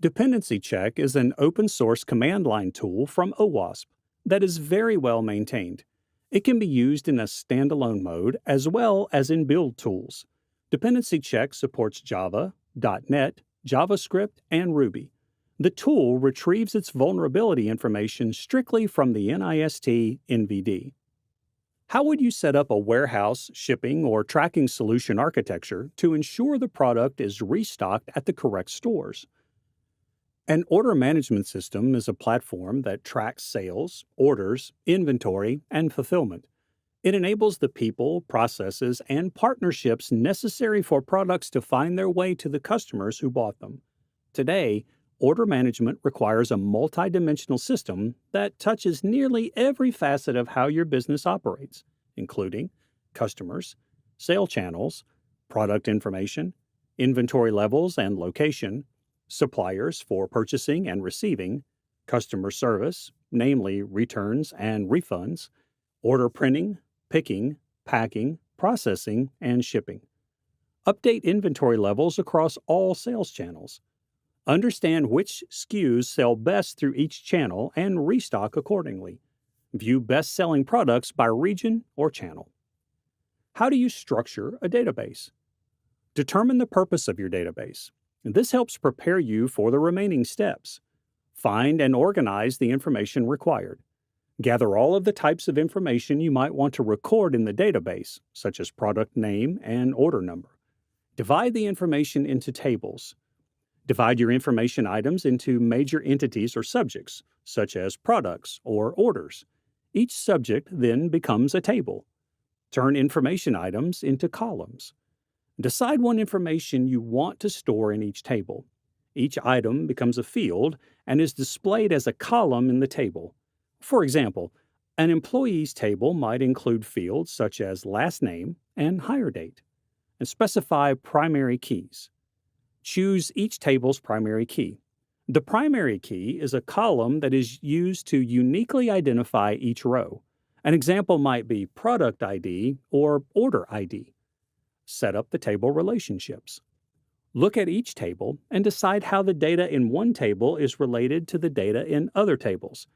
Dependency Check is an open-source command line tool from OWASP that is very well maintained. It can be used in a standalone mode as well as in build tools. Dependency Check supports Java, .NET, JavaScript, and Ruby. The tool retrieves its vulnerability information strictly from the NIST NVD. How would you set up a warehouse, shipping, or tracking solution architecture to ensure the product is restocked at the correct stores? An order management system is a platform that tracks sales, orders, inventory, and fulfillment. It enables the people, processes, and partnerships necessary for products to find their way to the customers who bought them. Today, order management requires a multidimensional system that touches nearly every facet of how your business operates, including customers, sale channels, product information, inventory levels and location, suppliers for purchasing and receiving, customer service, namely returns and refunds, order printing, picking, packing, processing, and shipping. Update inventory levels across all sales channels. Understand which SKUs sell best through each channel and restock accordingly. View best-selling products by region or channel. How do you structure a database? Determine the purpose of your database. This helps prepare you for the remaining steps. Find and organize the information required. Gather all of the types of information you might want to record in the database, such as product name and order number. Divide the information into tables. Divide your information items into major entities or subjects, such as products or orders. Each subject then becomes a table. Turn information items into columns. Decide what information you want to store in each table. Each item becomes a field and is displayed as a column in the table. For example, an employee's table might include fields such as last name and hire date, and specify primary keys. Choose each table's primary key. The primary key is a column that is used to uniquely identify each row. An example might be product ID or order ID. Set up the table relationships. Look at each table and decide how the data in one table is related to the data in other tables.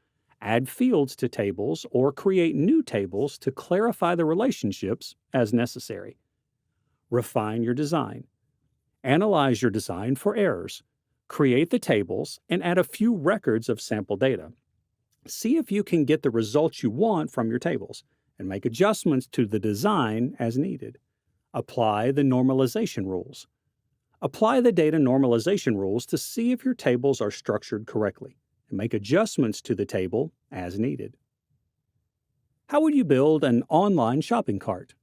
Add fields to tables or create new tables to clarify the relationships as necessary. Refine your design. Analyze your design for errors. Create the tables and add a few records of sample data. See if you can get the results you want from your tables and make adjustments to the design as needed. Apply the normalization rules. Apply the data normalization rules to see if your tables are structured correctly and make adjustments to the table as needed. How would you build an online shopping cart?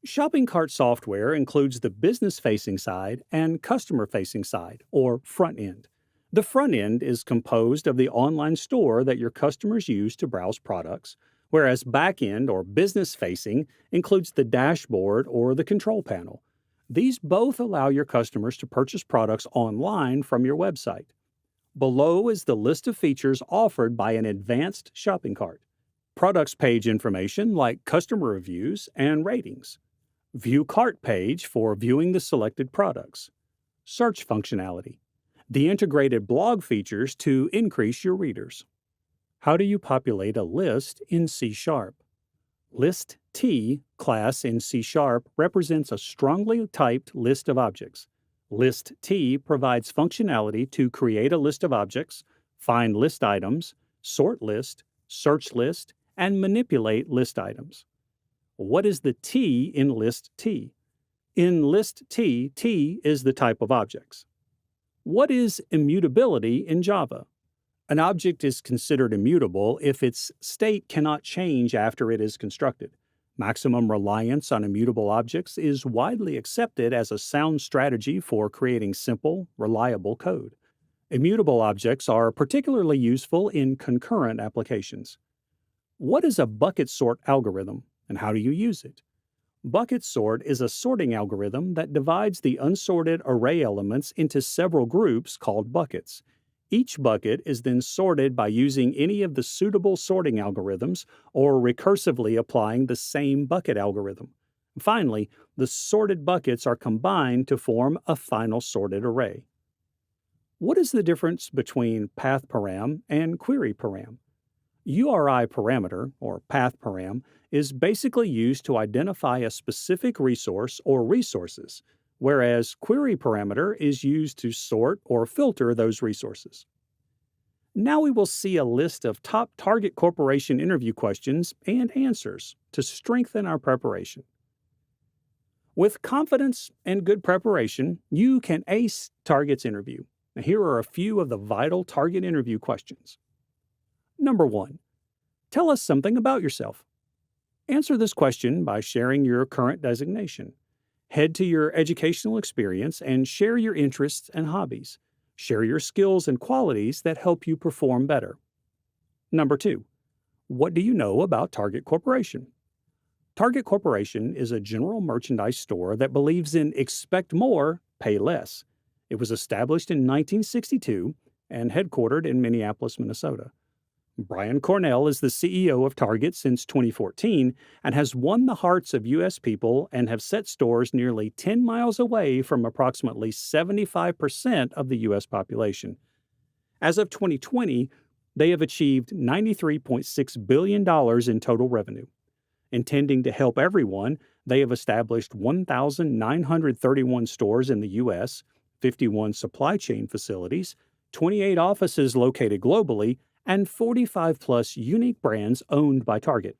Shopping cart software includes the business-facing side and customer-facing side, or front end. The front end is composed of the online store that your customers use to browse products, whereas back end or business-facing includes the dashboard or the control panel. These both allow your customers to purchase products online from your website. Below is the list of features offered by an advanced shopping cart. Products page information like customer reviews and ratings. View cart page for viewing the selected products. Search functionality. The integrated blog features to increase your readers. How do you populate a list in C#? List T class in C# represents a strongly typed list of objects. List T provides functionality to create a list of objects, find list items, sort list, search list, and manipulate list items. What is the T in List T? In List T, T is the type of objects. What is immutability in Java? An object is considered immutable if its state cannot change after it is constructed. Maximum reliance on immutable objects is widely accepted as a sound strategy for creating simple, reliable code. Immutable objects are particularly useful in concurrent applications. What is a bucket sort algorithm, and how do you use it? Bucket sort is a sorting algorithm that divides the unsorted array elements into several groups called buckets. Each bucket is then sorted by using any of the suitable sorting algorithms or recursively applying the same bucket algorithm. Finally, the sorted buckets are combined to form a final sorted array. What is the difference between path param and query param? URI parameter, or path param, is basically used to identify a specific resource or resources, whereas query parameter is used to sort or filter those resources. Now we will see a list of top target corporation interview questions and answers to strengthen our preparation. With confidence and good preparation, you can ace Target's interview. Now, here are a few of the vital Target interview questions. Number 1. Tell us something about yourself. Answer this question by sharing your current designation. Head to your educational experience and share your interests and hobbies. Share your skills and qualities that help you perform better. Number 2. What do you know about Target Corporation? Target Corporation is a general merchandise store that believes in expect more, pay less. It was established in 1962 and headquartered in Minneapolis, Minnesota. Brian Cornell is the CEO of Target since 2014 and has won the hearts of U.S. people and have set stores nearly 10 miles away from approximately 75% of the U.S. population. As of 2020, they have achieved $93.6 billion in total revenue. Intending to help everyone, they have established 1,931 stores in the U.S., 51 supply chain facilities, 28 offices located globally, and 45-plus unique brands owned by Target.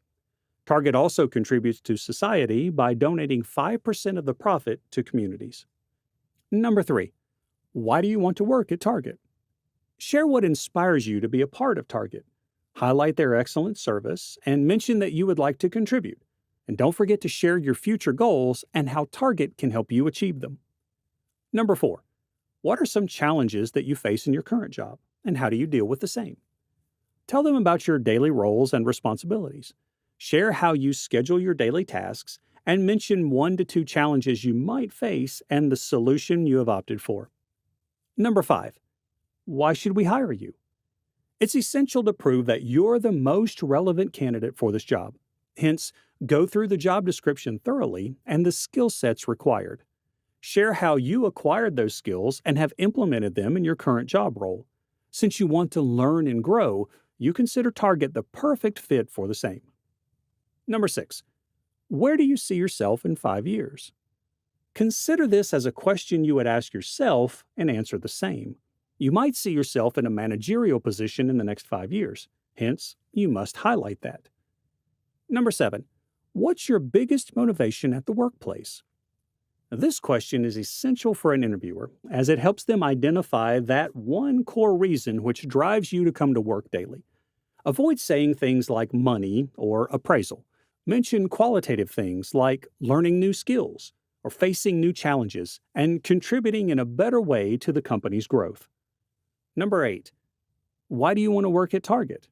Target also contributes to society by donating 5% of the profit to communities. Number 3. Why do you want to work at Target? Share what inspires you to be a part of Target. Highlight their excellent service and mention that you would like to contribute. And don't forget to share your future goals and how Target can help you achieve them. Number 4. What are some challenges that you face in your current job, and how do you deal with the same? Tell them about your daily roles and responsibilities. Share how you schedule your daily tasks and mention 1 to 2 challenges you might face and the solution you have opted for. Number 5. Why should we hire you? It's essential to prove that you're the most relevant candidate for this job. Hence, go through the job description thoroughly and the skill sets required. Share how you acquired those skills and have implemented them in your current job role. Since you want to learn and grow, you consider Target the perfect fit for the same. Number 6. Where do you see yourself in 5 years? Consider this as a question you would ask yourself and answer the same. You might see yourself in a managerial position in the next 5 years. Hence, you must highlight that. Number 7. What's your biggest motivation at the workplace? This question is essential for an interviewer as it helps them identify that one core reason which drives you to come to work daily. Avoid saying things like money or appraisal. Mention qualitative things like learning new skills or facing new challenges and contributing in a better way to the company's growth. Number 8. Why do you want to work at Target?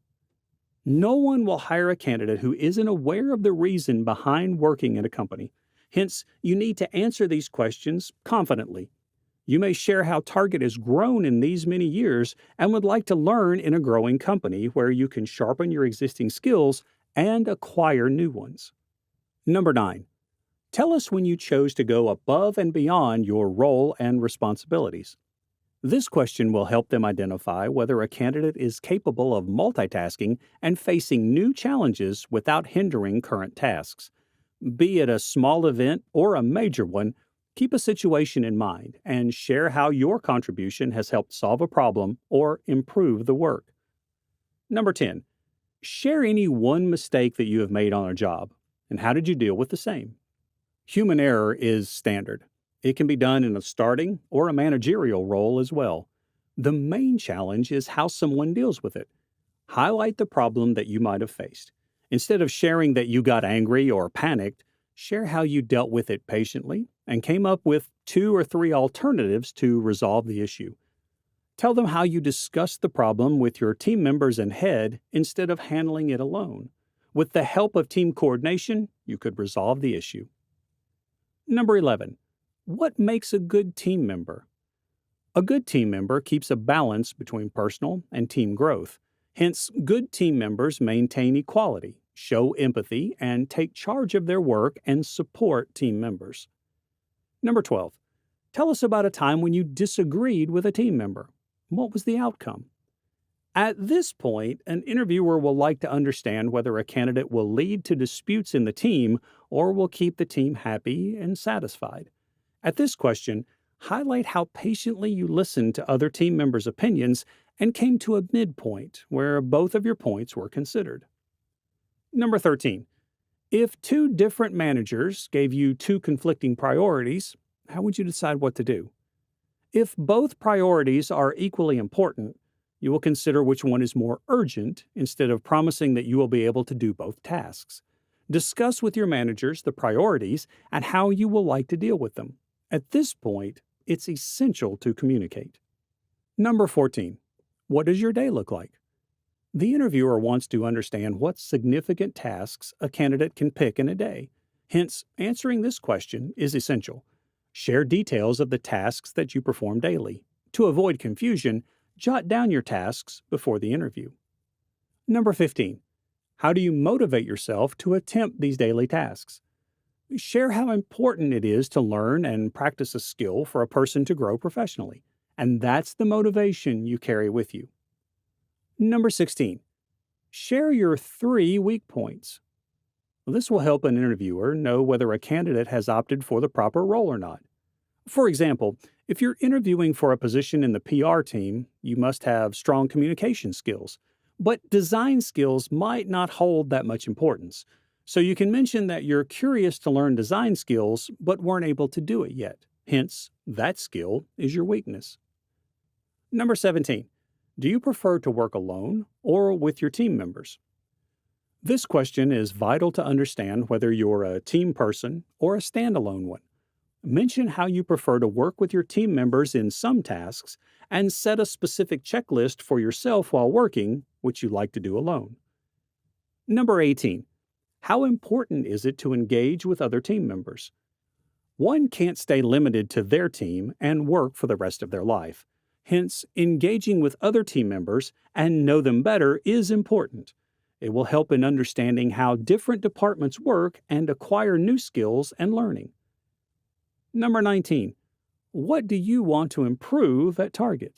No one will hire a candidate who isn't aware of the reason behind working at a company. Hence, you need to answer these questions confidently. You may share how Target has grown in these many years and would like to learn in a growing company where you can sharpen your existing skills and acquire new ones. Number 9. Tell us when you chose to go above and beyond your role and responsibilities. This question will help them identify whether a candidate is capable of multitasking and facing new challenges without hindering current tasks. Be it a small event or a major one, keep a situation in mind and share how your contribution has helped solve a problem or improve the work. Number 10, share any one mistake that you have made on a job, and how did you deal with the same? Human error is standard. It can be done in a starting or a managerial role as well. The main challenge is how someone deals with it. Highlight the problem that you might have faced. Instead of sharing that you got angry or panicked, share how you dealt with it patiently and came up with 2 or 3 alternatives to resolve the issue. Tell them how you discussed the problem with your team members and head instead of handling it alone. With the help of team coordination, you could resolve the issue. Number 11. What makes a good team member? A good team member keeps a balance between personal and team growth. Hence, good team members maintain equality, show empathy, and take charge of their work and support team members. Number 12. Tell us about a time when you disagreed with a team member. What was the outcome? At this point, an interviewer will like to understand whether a candidate will lead to disputes in the team or will keep the team happy and satisfied. At this question, highlight how patiently you listened to other team members' opinions and came to a midpoint where both of your points were considered. Number 13. If 2 different managers gave you 2 conflicting priorities, how would you decide what to do? If both priorities are equally important, you will consider which one is more urgent instead of promising that you will be able to do both tasks. Discuss with your managers the priorities and how you will like to deal with them. At this point, it's essential to communicate. Number 14. What does your day look like? The interviewer wants to understand what significant tasks a candidate can pick in a day. Hence, answering this question is essential. Share details of the tasks that you perform daily. To avoid confusion, jot down your tasks before the interview. Number 15. How do you motivate yourself to attempt these daily tasks? Share how important it is to learn and practice a skill for a person to grow professionally, and that's the motivation you carry with you. Number 16. Share your 3 weak points. This will help an interviewer know whether a candidate has opted for the proper role or not. For example, if you're interviewing for a position in the PR team, you must have strong communication skills. But design skills might not hold that much importance. So you can mention that you're curious to learn design skills but weren't able to do it yet. Hence, that skill is your weakness. Number 17. Do you prefer to work alone or with your team members? This question is vital to understand whether you're a team person or a standalone one. Mention how you prefer to work with your team members in some tasks and set a specific checklist for yourself while working, which you like to do alone. Number 18. How important is it to engage with other team members? One can't stay limited to their team and work for the rest of their life. Hence, engaging with other team members and know them better is important. It will help in understanding how different departments work and acquire new skills and learning. Number 19. What do you want to improve at Target?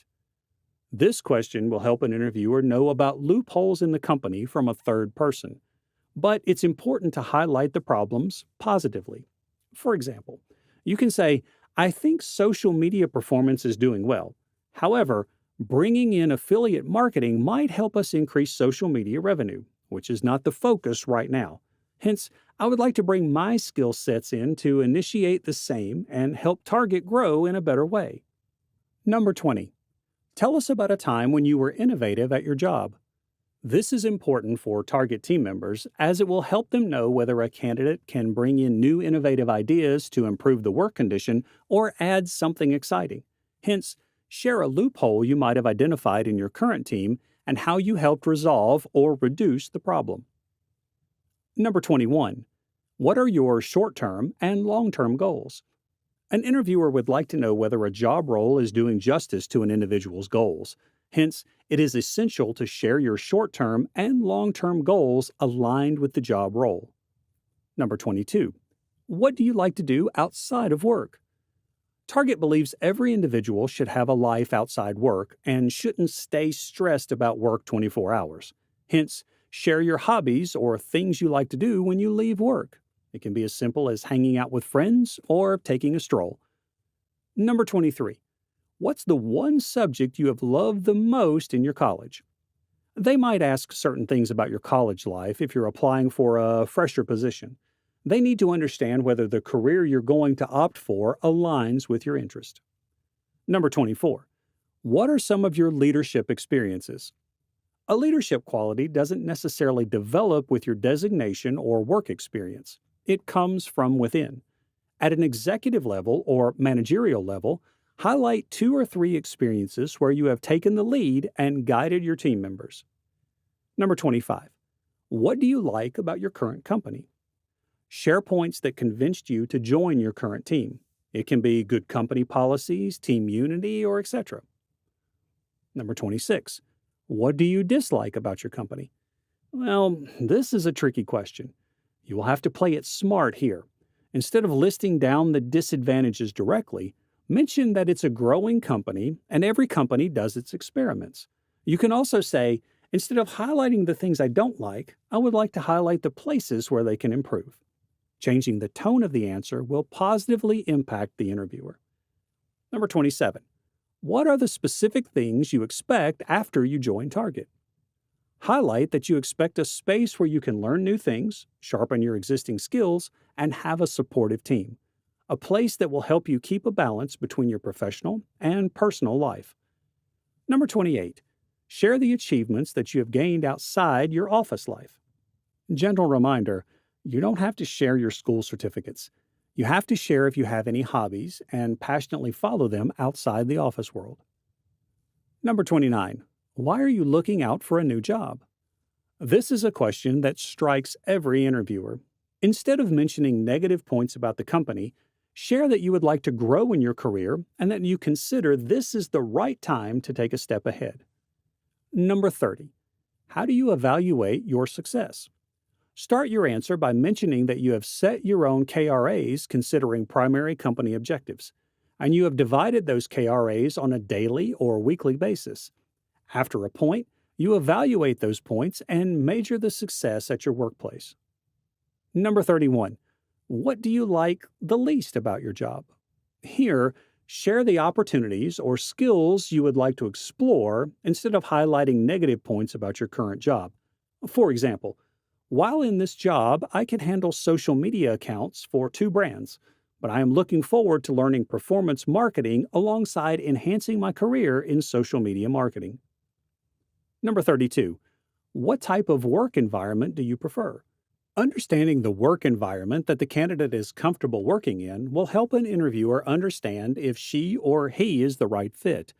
This question will help an interviewer know about loopholes in the company from a third person. But it's important to highlight the problems positively. For example, you can say, I think social media performance is doing well. However, bringing in affiliate marketing might help us increase social media revenue, which is not the focus right now. Hence, I would like to bring my skill sets in to initiate the same and help Target grow in a better way. Number 20. Tell us about a time when you were innovative at your job. This is important for Target team members as it will help them know whether a candidate can bring in new innovative ideas to improve the work condition or add something exciting. Hence, share a loophole you might have identified in your current team and how you helped resolve or reduce the problem. Number 21. What are your short-term and long-term goals? An interviewer would like to know whether a job role is doing justice to an individual's goals. Hence, it is essential to share your short-term and long-term goals aligned with the job role. Number 22. What do you like to do outside of work? Target believes every individual should have a life outside work and shouldn't stay stressed about work 24 hours. Hence, share your hobbies or things you like to do when you leave work. It can be as simple as hanging out with friends or taking a stroll. Number 23. What's the one subject you have loved the most in your college? They might ask certain things about your college life if you're applying for a fresher position. They need to understand whether the career you're going to opt for aligns with your interest. Number 24. What are some of your leadership experiences? A leadership quality doesn't necessarily develop with your designation or work experience. It comes from within. At an executive level or managerial level, highlight 2 or 3 experiences where you have taken the lead and guided your team members. Number 25. What do you like about your current company? Share points that convinced you to join your current team. It can be good company policies, team unity, or etc. Number 26. What do you dislike about your company? Well, this is a tricky question. You will have to play it smart here. Instead of listing down the disadvantages directly, mention that it's a growing company and every company does its experiments. You can also say, instead of highlighting the things I don't like, I would like to highlight the places where they can improve. Changing the tone of the answer will positively impact the interviewer. Number 27. What are the specific things you expect after you join Target? Highlight that you expect a space where you can learn new things, sharpen your existing skills, and have a supportive team. A place that will help you keep a balance between your professional and personal life. Number 28. Share the achievements that you have gained outside your office life. Gentle reminder, you don't have to share your school certificates. You have to share if you have any hobbies and passionately follow them outside the office world. Number 29. Why are you looking out for a new job? This is a question that strikes every interviewer. Instead of mentioning negative points about the company, share that you would like to grow in your career and that you consider this is the right time to take a step ahead. Number 30. How do you evaluate your success? Start your answer by mentioning that you have set your own KRAs considering primary company objectives, and you have divided those KRAs on a daily or weekly basis. After a point, you evaluate those points and measure the success at your workplace. Number 31. What do you like the least about your job? Here, share the opportunities or skills you would like to explore instead of highlighting negative points about your current job. For example, while in this job, I can handle social media accounts for 2 brands, but I am looking forward to learning performance marketing alongside enhancing my career in social media marketing. Number 32. What type of work environment do you prefer? Understanding the work environment that the candidate is comfortable working in will help an interviewer understand if she or he is the right fit.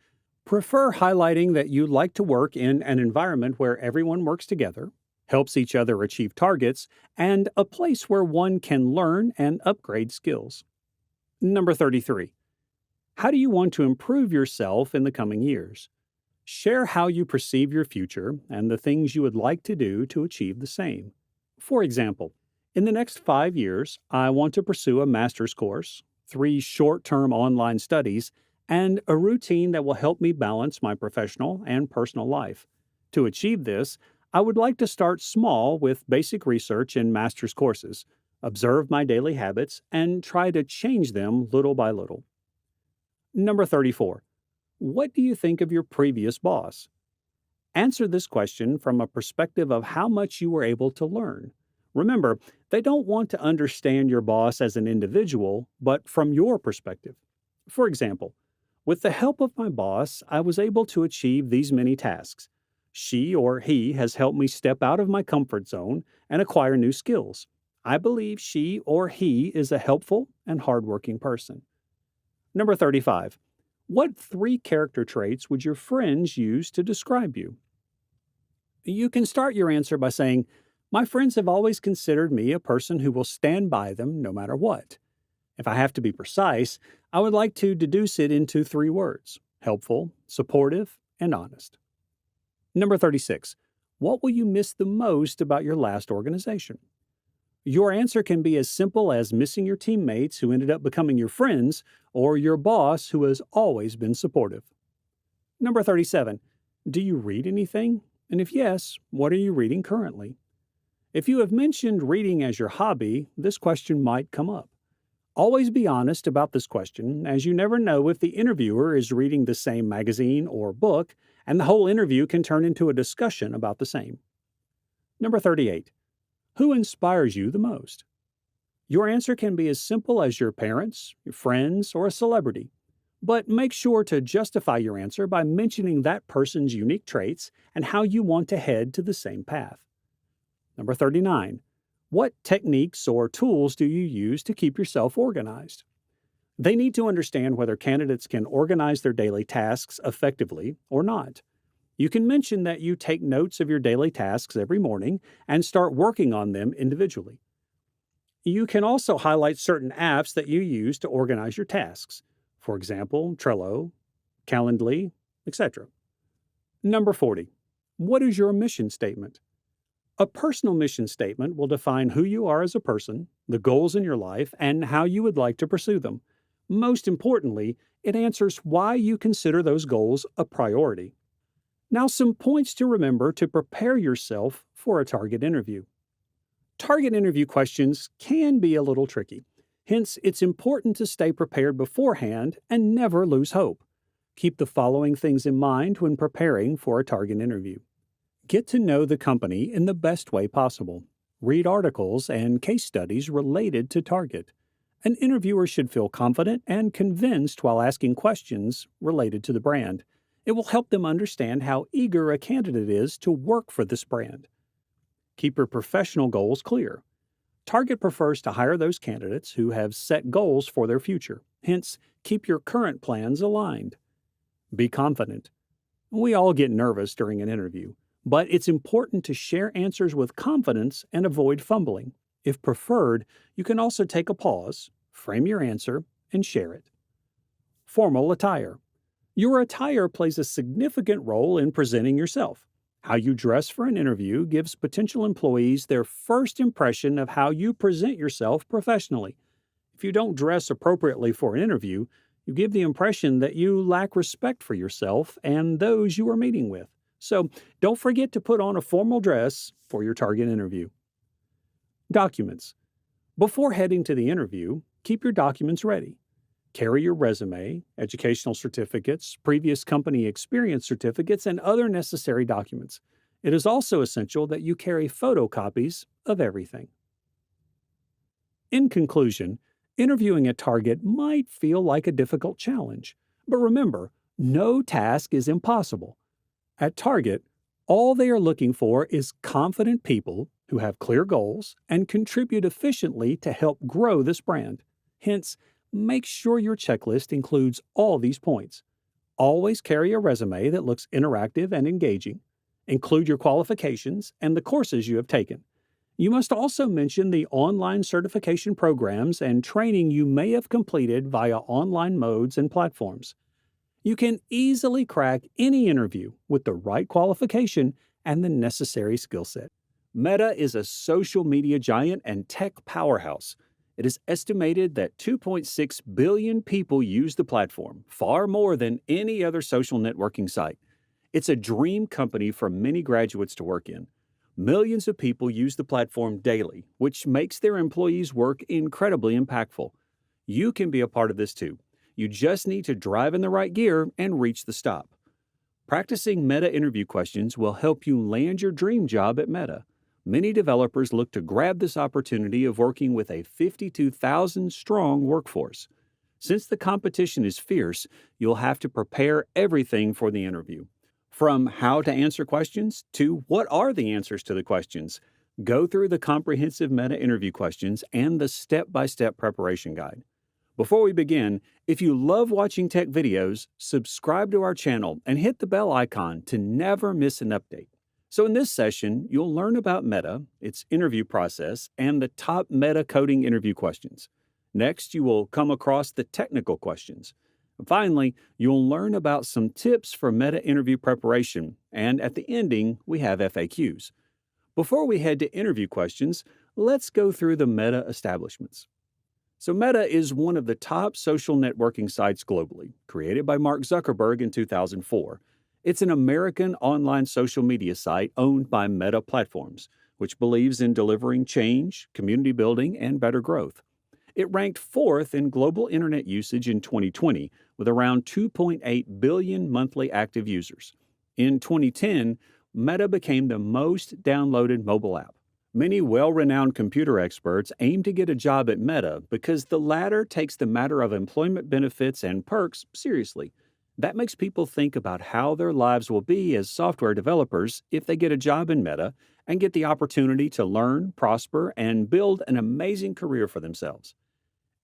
Prefer highlighting that you like to work in an environment where everyone works together, helps each other achieve targets, and a place where one can learn and upgrade skills. Number 33. How do you want to improve yourself in the coming years? Share how you perceive your future and the things you would like to do to achieve the same. For example, in the next 5 years, I want to pursue a master's course, 3 short-term online studies, and a routine that will help me balance my professional and personal life. To achieve this, I would like to start small with basic research in master's courses, observe my daily habits, and try to change them little by little. Number 34. What do you think of your previous boss? Answer this question from a perspective of how much you were able to learn. Remember, they don't want to understand your boss as an individual, but from your perspective. For example, with the help of my boss, I was able to achieve these many tasks. She or he has helped me step out of my comfort zone and acquire new skills. I believe she or he is a helpful and hardworking person. Number 35. What 3 character traits would your friends use to describe you? You can start your answer by saying, my friends have always considered me a person who will stand by them no matter what. If I have to be precise, I would like to deduce it into 3 words: helpful, supportive, and honest. Number 36. What will you miss the most about your last organization? Your answer can be as simple as missing your teammates who ended up becoming your friends, or your boss who has always been supportive. Number 37. Do you read anything? And if yes, what are you reading currently? If you have mentioned reading as your hobby, this question might come up. Always be honest about this question, as you never know if the interviewer is reading the same magazine or book, and the whole interview can turn into a discussion about the same. Number 38. Who inspires you the most? Your answer can be as simple as your parents, your friends, or a celebrity. But make sure to justify your answer by mentioning that person's unique traits and how you want to head to the same path. Number 39. What techniques or tools do you use to keep yourself organized? They need to understand whether candidates can organize their daily tasks effectively or not. You can mention that you take notes of your daily tasks every morning and start working on them individually. You can also highlight certain apps that you use to organize your tasks. For example, Trello, Calendly, etc. Number 40. What is your mission statement? A personal mission statement will define who you are as a person, the goals in your life, and how you would like to pursue them. Most importantly, it answers why you consider those goals a priority. Now, some points to remember to prepare yourself for a target interview. Target interview questions can be a little tricky. Hence, it's important to stay prepared beforehand and never lose hope. Keep the following things in mind when preparing for a target interview. Get to know the company in the best way possible. Read articles and case studies related to Target. An interviewer should feel confident and convinced while asking questions related to the brand. It will help them understand how eager a candidate is to work for this brand. Keep your professional goals clear. Target prefers to hire those candidates who have set goals for their future. Hence, keep your current plans aligned. Be confident. We all get nervous during an interview, but it's important to share answers with confidence and avoid fumbling. If preferred, you can also take a pause, frame your answer, and share it. Formal attire. Your attire plays a significant role in presenting yourself. How you dress for an interview gives potential employees their first impression of how you present yourself professionally. If you don't dress appropriately for an interview, you give the impression that you lack respect for yourself and those you are meeting with. So don't forget to put on a formal dress for your target interview. Documents. Before heading to the interview, keep your documents ready. Carry your resume, educational certificates, previous company experience certificates, and other necessary documents. It is also essential that you carry photocopies of everything. In conclusion, interviewing at Target might feel like a difficult challenge, but remember, no task is impossible. At Target, all they are looking for is confident people who have clear goals and contribute efficiently to help grow this brand. Hence, make sure your checklist includes all these points. Always carry a resume that looks interactive and engaging. Include your qualifications and the courses you have taken. You must also mention the online certification programs and training you may have completed via online modes and platforms. You can easily crack any interview with the right qualification and the necessary skill set. Meta is a social media giant and tech powerhouse. It is estimated that 2.6 billion people use the platform, far more than any other social networking site. It's a dream company for many graduates to work in. Millions of people use the platform daily, which makes their employees' work incredibly impactful. You can be a part of this too. You just need to drive in the right gear and reach the stop. Practicing Meta interview questions will help you land your dream job at Meta. Many developers look to grab this opportunity of working with a 52,000-strong workforce. Since the competition is fierce, you'll have to prepare everything for the interview. From how to answer questions to what are the answers to the questions. Go through the comprehensive Meta interview questions and the step-by-step preparation guide. Before we begin, if you love watching tech videos, subscribe to our channel and hit the bell icon to never miss an update. So in this session, you'll learn about Meta, its interview process, and the top Meta coding interview questions. Next, you will come across the technical questions. Finally, you'll learn about some tips for Meta interview preparation, and at the ending, we have FAQs. Before we head to interview questions, Let's go through the Meta establishments. So, Meta is one of the top social networking sites globally, created by Mark Zuckerberg in 2004. It's an American online social media site owned by Meta Platforms, which believes in delivering change, community building, and better growth. It ranked fourth in global internet usage in 2020, with around 2.8 billion monthly active users. In 2010, Meta became the most downloaded mobile app. Many well renowned computer experts aim to get a job at Meta because the latter takes the matter of employment benefits and perks seriously. That makes people think about how their lives will be as software developers if they get a job in Meta and get the opportunity to learn, prosper, and build an amazing career for themselves.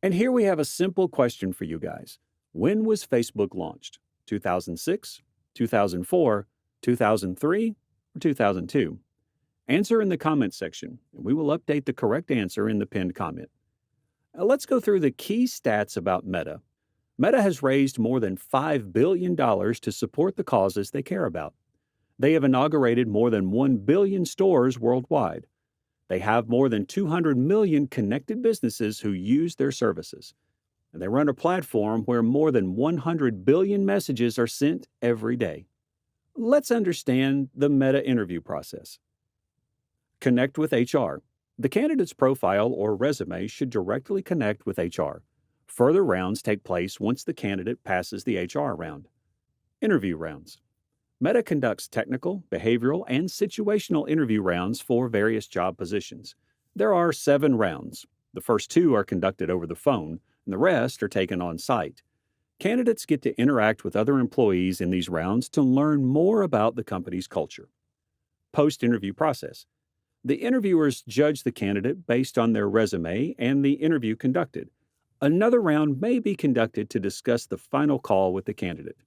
And here we have a simple question for you guys. When was Facebook launched? 2006, 2004, 2003, or 2002? Answer in the comments section, and we will update the correct answer in the pinned comment. Now, let's go through the key stats about Meta. Meta has raised more than $5 billion to support the causes they care about. They have inaugurated more than 1 billion stores worldwide. They have more than 200 million connected businesses who use their services. And they run a platform where more than 100 billion messages are sent every day. Let's understand the Meta interview process. Connect with HR. The candidate's profile or resume should directly connect with HR. Further rounds take place once the candidate passes the HR round. Interview rounds. Meta conducts technical, behavioral, and situational interview rounds for various job positions. There are 7 rounds. The first 2 are conducted over the phone, and the rest are taken on site. Candidates get to interact with other employees in these rounds to learn more about the company's culture. Post-interview process. The interviewers judge the candidate based on their resume and the interview conducted. Another round may be conducted to discuss the final call with the candidate.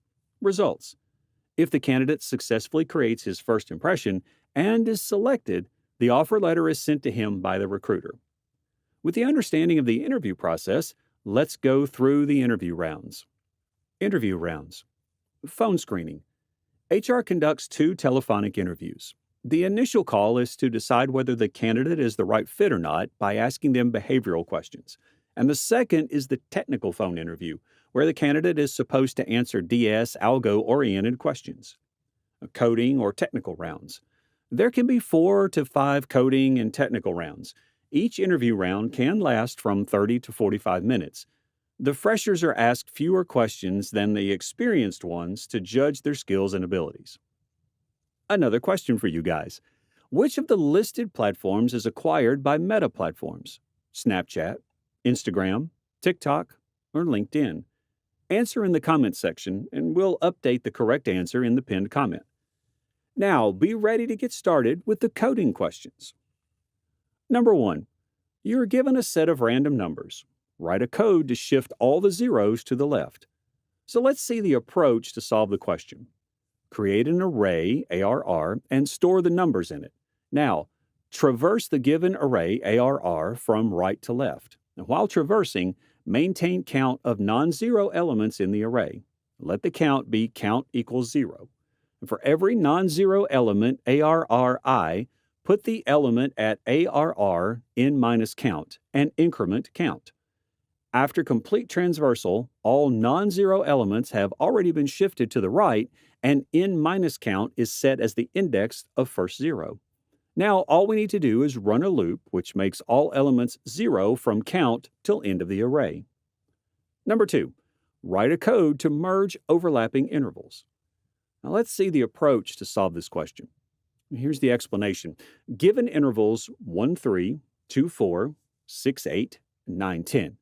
Results. If the candidate successfully creates his first impression and is selected, the offer letter is sent to him by the recruiter. With the understanding of the interview process, let's go through the interview rounds. Interview rounds. Phone screening. HR conducts 2 telephonic interviews. The initial call is to decide whether the candidate is the right fit or not by asking them behavioral questions. And the second is the technical phone interview, where the candidate is supposed to answer DS algo-oriented questions. Coding or technical rounds. There can be 4 to 5 coding and technical rounds. Each interview round can last from 30 to 45 minutes. The freshers are asked fewer questions than the experienced ones to judge their skills and abilities. Another question for you guys. Which of the listed platforms is acquired by Meta Platforms? Snapchat, Instagram, TikTok, or LinkedIn? Answer in the comments section, and we'll update the correct answer in the pinned comment. Now, be ready to get started with the coding questions. Number 1. You're given a set of random numbers. Write a code to shift all the zeros to the left. So let's see the approach to solve the question. Create an array, ARR, and store the numbers in it. Now, traverse the given array, ARR, from right to left. And while traversing, maintain count of non-zero elements in the array. Let the count be count equals 0. And for every non-zero element, ARRI, put the element at ARR in minus count and increment count. After complete transversal, all non-zero elements have already been shifted to the right, and in minus count is set as the index of first 0. Now, all we need to do is run a loop which makes all elements 0 from count till end of the array. Number 2, write a code to merge overlapping intervals. Now, let's see the approach to solve this question. Here's the explanation. Given intervals 1, 3, 2, 4, 6, 8, 9, 10.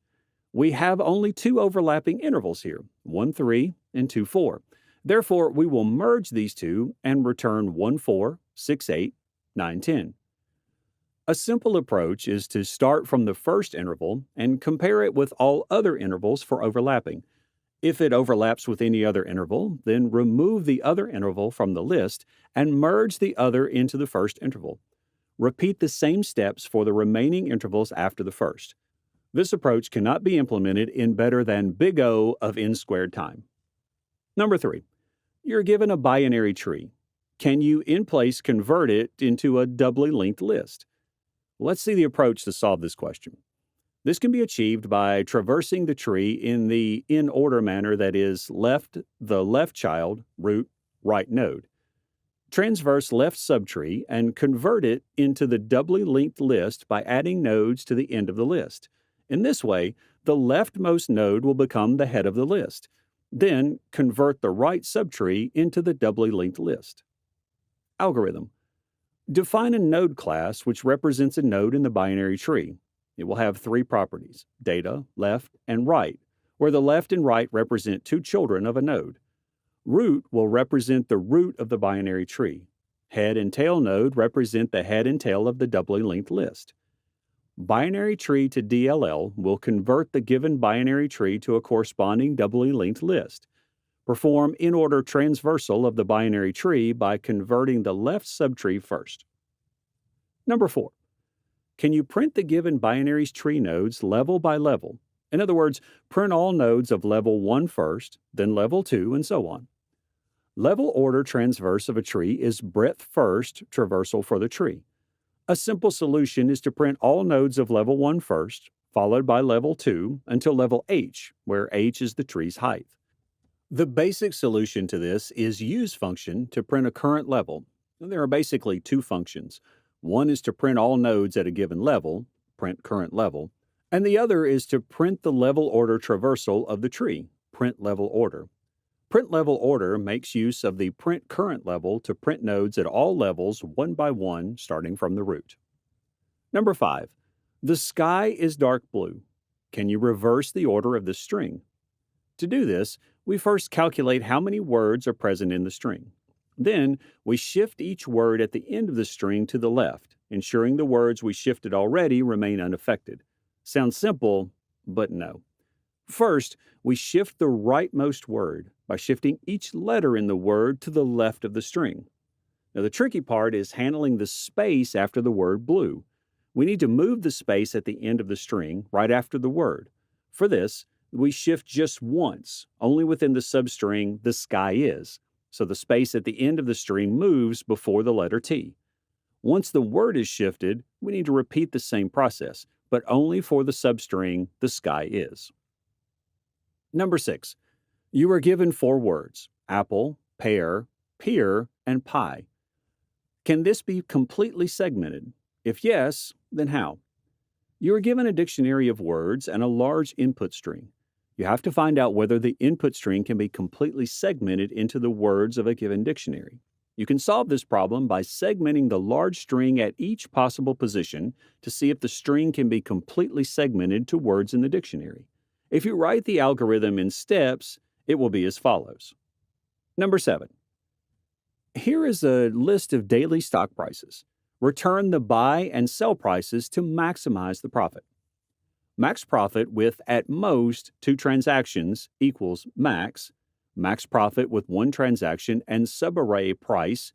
We have only 2 overlapping intervals here, 1, 3, and 2, 4. Therefore, we will merge these 2 and return 1, 4, 6, 8, 9, 10. A simple approach is to start from the first interval and compare it with all other intervals for overlapping. If it overlaps with any other interval, then remove the other interval from the list and merge the other into the first interval. Repeat the same steps for the remaining intervals after the first. This approach cannot be implemented in better than big O of n squared time. Number 3, you're given a binary tree. Can you in place convert it into a doubly linked list? Let's see the approach to solve this question. This can be achieved by traversing the tree in the in-order manner, that is, the left child, root, right node. Transverse left subtree and convert it into the doubly linked list by adding nodes to the end of the list. In this way, the leftmost node will become the head of the list. Then convert the right subtree into the doubly linked list. Algorithm. Define a node class which represents a node in the binary tree. It will have three properties: data, left, and right, where the left and right represent two children of a node. Root will represent the root of the binary tree. Head and tail node represent the head and tail of the doubly linked list. Binary tree to DLL will convert the given binary tree to a corresponding doubly linked list. Perform in-order transversal of the binary tree by converting the left subtree first. Number 4. Can you print the given binary's tree nodes level by level? In other words, print all nodes of level 1 first, then level 2, and so on. Level order transverse of a tree is breadth first traversal for the tree. A simple solution is to print all nodes of level 1 first, followed by level 2 until level h, where h is the tree's height. The basic solution to this is use function to print a current level. There are basically two functions. One is to print all nodes at a given level, print current level, and the other is to print the level order traversal of the tree, print level order. Print level order makes use of the print current level to print nodes at all levels one by one, starting from the root. Number 5. The sky is dark blue. Can you reverse the order of this string? To do this, we first calculate how many words are present in the string. Then, we shift each word at the end of the string to the left, ensuring the words we shifted already remain unaffected. Sounds simple, but no. First, we shift the rightmost word by shifting each letter in the word to the left of the string. Now, the tricky part is handling the space after the word blue. We need to move the space at the end of the string right after the word. For this, we shift just once, only within the substring "the sky is," so the space at the end of the string moves before the letter T. Once the word is shifted, we need to repeat the same process, but only for the substring "the sky is." Number 6. You are given 4 words: apple, pear, peer, and pie. Can this be completely segmented? If yes, then how? You are given a dictionary of words and a large input string. You have to find out whether the input string can be completely segmented into the words of a given dictionary. You can solve this problem by segmenting the large string at each possible position to see if the string can be completely segmented to words in the dictionary. If you write the algorithm in steps, it will be as follows. Number 7. Here is a list of daily stock prices. Return the buy and sell prices to maximize the profit. Max profit with at most 2 transactions equals max profit with 1 transaction and subarray price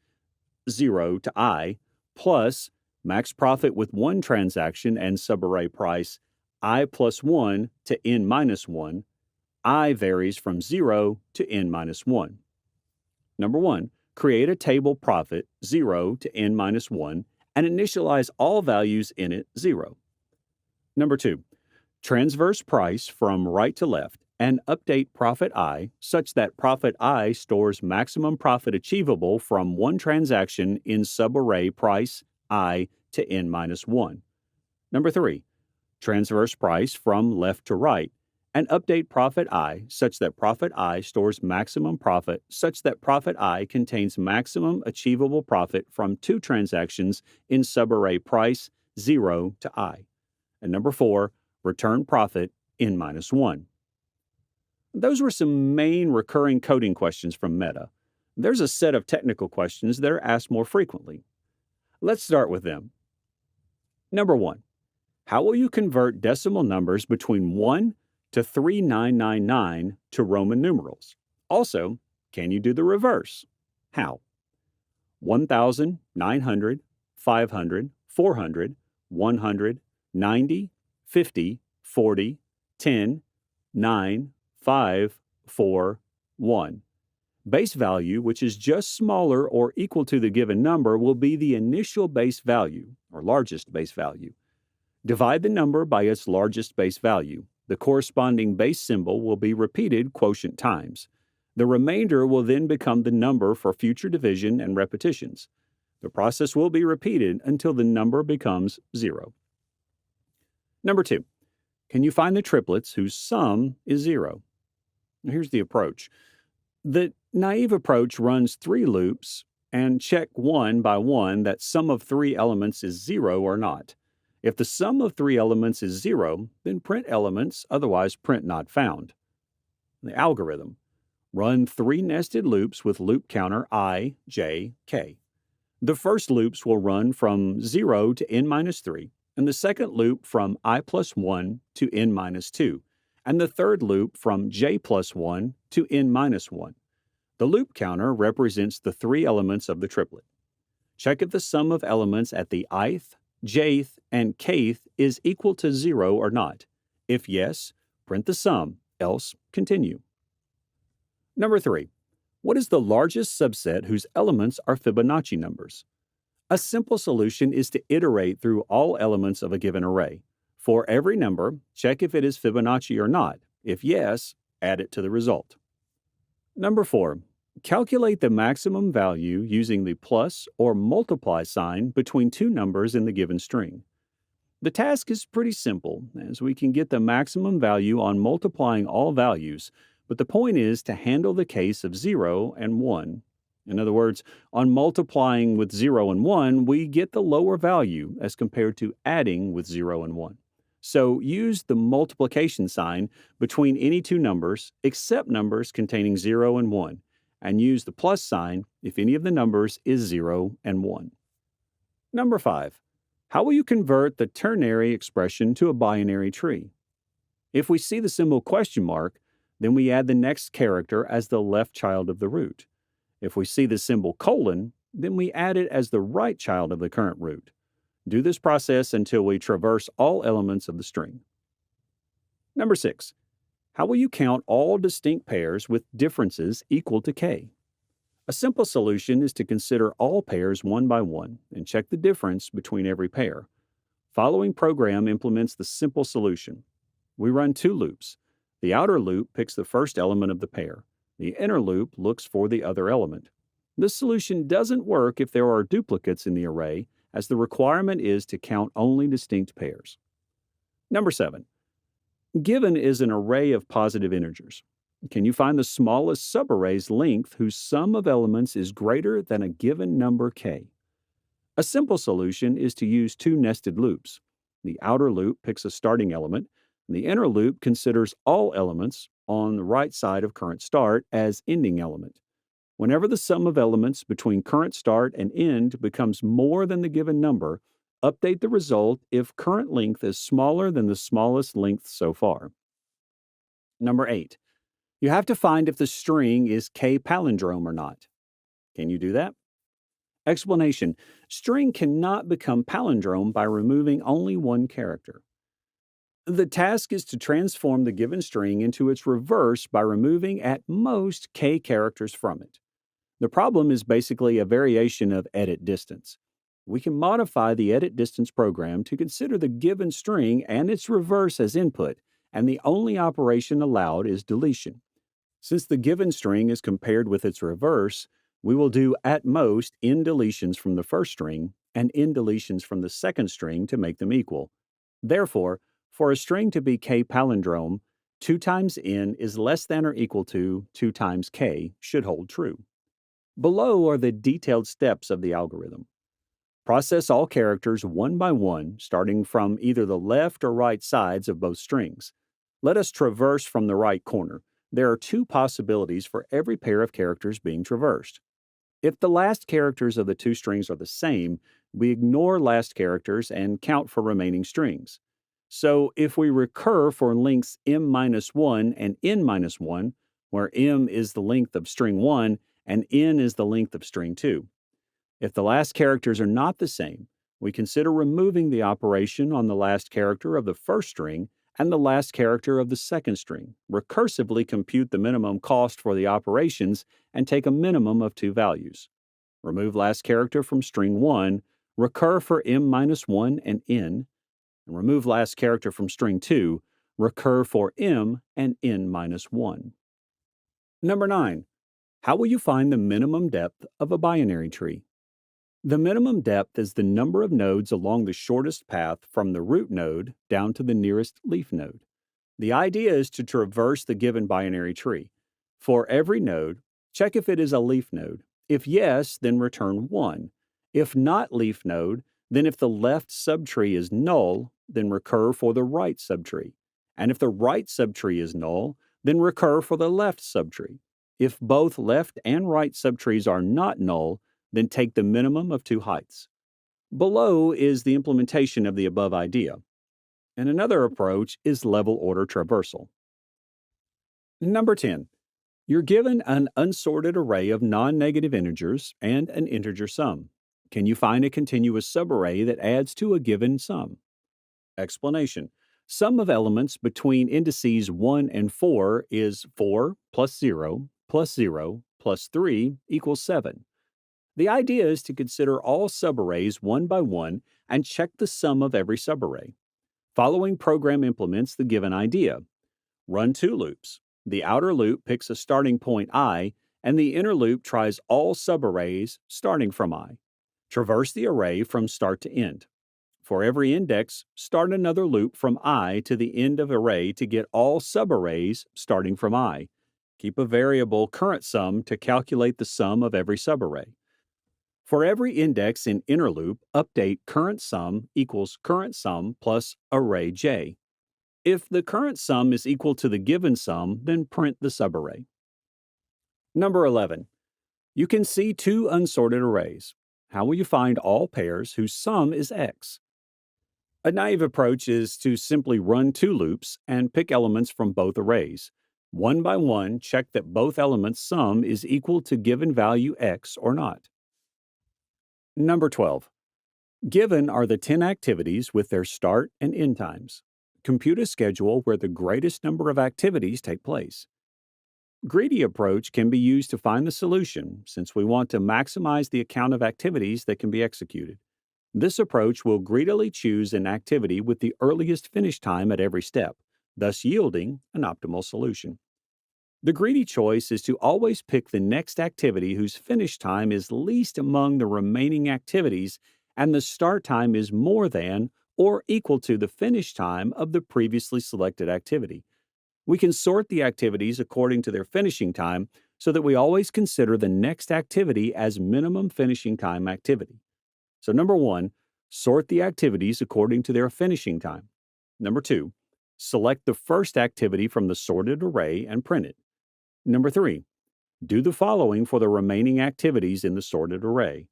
0 to I, plus max profit with 1 transaction and subarray price I plus 1 to n minus 1. I varies from 0 to n minus 1. Number 1, create a table profit 0 to n minus 1 and initialize all values in it 0. Number 2, transverse price from right to left and update profit I such that profit I stores maximum profit achievable from 1 transaction in subarray price I to n minus 1. Number 3, transverse price from left to right and update profit I such that profit I stores maximum profit such that profit I contains maximum achievable profit from 2 transactions in subarray price 0 to I. And number 4, return profit n minus 1. Those were some main recurring coding questions from Meta. There's a set of technical questions that are asked more frequently. Let's start with them. Number 1, how will you convert decimal numbers between 1 to 3999 to Roman numerals? Also, can you do the reverse? How? 1,000, 900, 500, 400, 100, 90, 50, 40, 10, 9, 5, 4, 1. Base value, which is just smaller or equal to the given number, will be the initial base value, or largest base value. Divide the number by its largest base value. The corresponding base symbol will be repeated quotient times. The remainder will then become the number for future division and repetitions. The process will be repeated until the number becomes 0. Number 2. Can you find the triplets whose sum is 0? Here's the approach. The naive approach runs 3 loops and check one by one that sum of 3 elements is 0 or not. If the sum of 3 elements is 0, then print elements, otherwise print not found. The algorithm. Run 3 nested loops with loop counter I, j, k. The first loops will run from 0 to n-3, and the second loop from I plus 1 to n-2, and the third loop from j plus 1 to n-1. The loop counter represents the 3 elements of the triplet. Check if the sum of elements at the ith, jth, and kth is equal to 0 or not. If yes, print the sum, else continue. Number 3. What is the largest subset whose elements are Fibonacci numbers? A simple solution is to iterate through all elements of a given array. For every number, check if it is Fibonacci or not. If yes, add it to the result. Number 4. Calculate the maximum value using the plus or multiply sign between 2 numbers in the given string. The task is pretty simple, as we can get the maximum value on multiplying all values, but the point is to handle the case of 0 and 1. In other words, on multiplying with 0 and 1, we get the lower value as compared to adding with 0 and 1. So use the multiplication sign between any 2 numbers except numbers containing 0 and 1, and use the plus sign if any of the numbers is 0 and 1. Number 5. How will you convert the ternary expression to a binary tree? If we see the symbol question mark, then we add the next character as the left child of the root. If we see the symbol colon, then we add it as the right child of the current root. Do this process until we traverse all elements of the string. Number 6. How will you count all distinct pairs with differences equal to k? A simple solution is to consider all pairs one by one and check the difference between every pair. Following program implements the simple solution. We run 2 loops. The outer loop picks the first element of the pair. The inner loop looks for the other element. This solution doesn't work if there are duplicates in the array, as the requirement is to count only distinct pairs. Number 7. Given is an array of positive integers. Can you find the smallest subarray's length whose sum of elements is greater than a given number k? A simple solution is to use 2 nested loops. The outer loop picks a starting element, and the inner loop considers all elements on the right side of current start as ending element. Whenever the sum of elements between current start and end becomes more than the given number, update the result if current length is smaller than the smallest length so far. Number 8. You have to find if the string is k palindrome or not. Can you do that? Explanation. String cannot become palindrome by removing only one character. The task is to transform the given string into its reverse by removing at most k characters from it. The problem is basically a variation of edit distance. We can modify the edit distance program to consider the given string and its reverse as input, and the only operation allowed is deletion. Since the given string is compared with its reverse, we will do at most n deletions from the first string and n deletions from the second string to make them equal. Therefore, for a string to be k palindrome, 2 times n is less than or equal to 2 times k should hold true. Below are the detailed steps of the algorithm. Process all characters one by one, starting from either the left or right sides of both strings. Let us traverse from the right corner. There are 2 possibilities for every pair of characters being traversed. If the last characters of the 2 strings are the same, we ignore last characters and count for remaining strings. So if we recur for lengths m-1 and n-1, where m is the length of string 1 and n is the length of string 2. If the last characters are not the same, we consider removing the operation on the last character of the first string and the last character of the second string. Recursively compute the minimum cost for the operations and take a minimum of two values. Remove last character from string 1, recur for m minus 1 and n, and remove last character from string 2, recur for m and n minus 1. Number 9. How will you find the minimum depth of a binary tree? The minimum depth is the number of nodes along the shortest path from the root node down to the nearest leaf node. The idea is to traverse the given binary tree. For every node, check if it is a leaf node. If yes, then return 1. If not leaf node, then if the left subtree is null, then recur for the right subtree. And if the right subtree is null, then recur for the left subtree. If both left and right subtrees are not null, then take the minimum of two heights. Below is the implementation of the above idea. And another approach is level order traversal. Number 10. You're given an unsorted array of non-negative integers and an integer sum. Can you find a continuous subarray that adds to a given sum? Explanation. Sum of elements between indices 1 and 4 is 4 plus 0 plus 0 plus 3 equals 7. The idea is to consider all subarrays one by one and check the sum of every subarray. Following program implements the given idea. Run two loops. The outer loop picks a starting point I, and the inner loop tries all subarrays starting from I. Traverse the array from start to end. For every index, start another loop from I to the end of array to get all subarrays starting from I. Keep a variable current sum to calculate the sum of every subarray. For every index in inner loop, update current sum equals current sum plus array j. If the current sum is equal to the given sum, then print the subarray. Number 11. You can see two unsorted arrays. How will you find all pairs whose sum is x? A naive approach is to simply run two loops and pick elements from both arrays. One by one, check that both elements' sum is equal to given value x or not. Number 12. Given are the 10 activities with their start and end times. Compute a schedule where the greatest number of activities take place. Greedy approach can be used to find the solution since we want to maximize the count of activities that can be executed. This approach will greedily choose an activity with the earliest finish time at every step, thus yielding an optimal solution. The greedy choice is to always pick the next activity whose finish time is least among the remaining activities and the start time is more than or equal to the finish time of the previously selected activity. We can sort the activities according to their finishing time so that we always consider the next activity as minimum finishing time activity. So number 1, sort the activities according to their finishing time. Number 2, select the first activity from the sorted array and print it. Number 3, do the following for the remaining activities in the sorted array.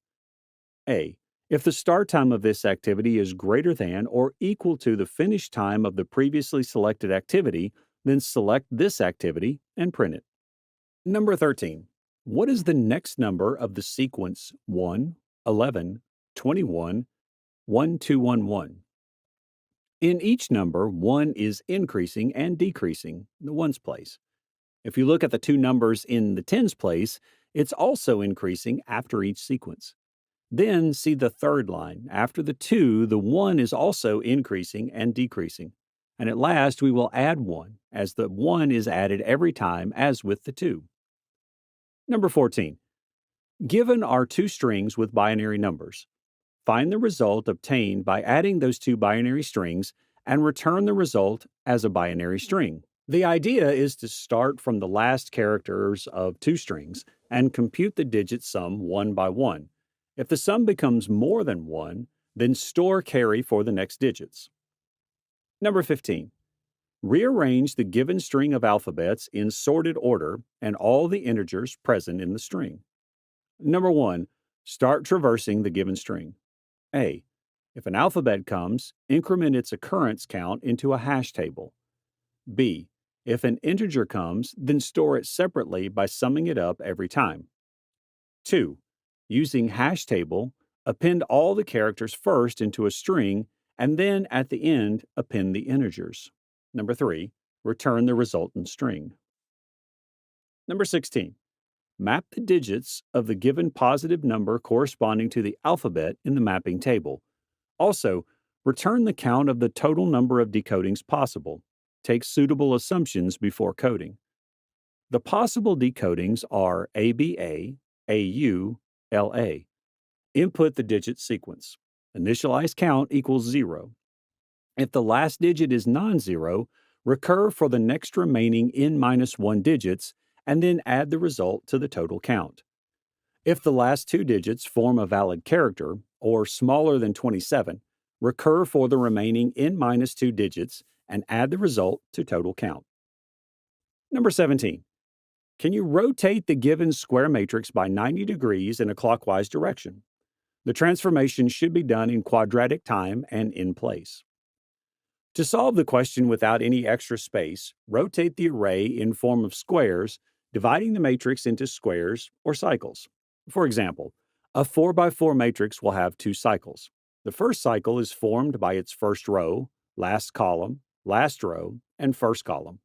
A. If the start time of this activity is greater than or equal to the finish time of the previously selected activity, then select this activity and print it. Number 13. What is the next number of the sequence 1, 11, 21, 1211? In each number, 1 is increasing and decreasing, the ones place. If you look at the two numbers in the tens place, it's also increasing after each sequence. Then see the third line. After the 2, the 1 is also increasing and decreasing. And at last, we will add 1, as the 1 is added every time, as with the 2. Number 14. Given are two strings with binary numbers. Find the result obtained by adding those two binary strings and return the result as a binary string. The idea is to start from the last characters of two strings and compute the digit sum one by one. If the sum becomes more than 1, then store carry for the next digits. Number 15. Rearrange the given string of alphabets in sorted order and all the integers present in the string. Number 1. Start traversing the given string. A. If an alphabet comes, increment its occurrence count into a hash table. B. If an integer comes, then store it separately by summing it up every time. 2. Using hash table, append all the characters first into a string and then at the end append the integers. Number 3, return the resultant string. Number 16, map the digits of the given positive number corresponding to the alphabet in the mapping table. Also, return the count of the total number of decodings possible. Take suitable assumptions before coding. The possible decodings are ABA, AU, LA. Input the digit sequence. Initialize count equals 0. If the last digit is non-zero, recur for the next remaining n-1 digits and then add the result to the total count. If the last two digits form a valid character, or smaller than 27, recur for the remaining n-2 digits and add the result to total count. Number 17. Can you rotate the given square matrix by 90 degrees in a clockwise direction? The transformation should be done in quadratic time and in place. To solve the question without any extra space, rotate the array in form of squares, dividing the matrix into squares or cycles. For example, a 4x4 matrix will have two cycles. The first cycle is formed by its first row, last column, last row, and first column.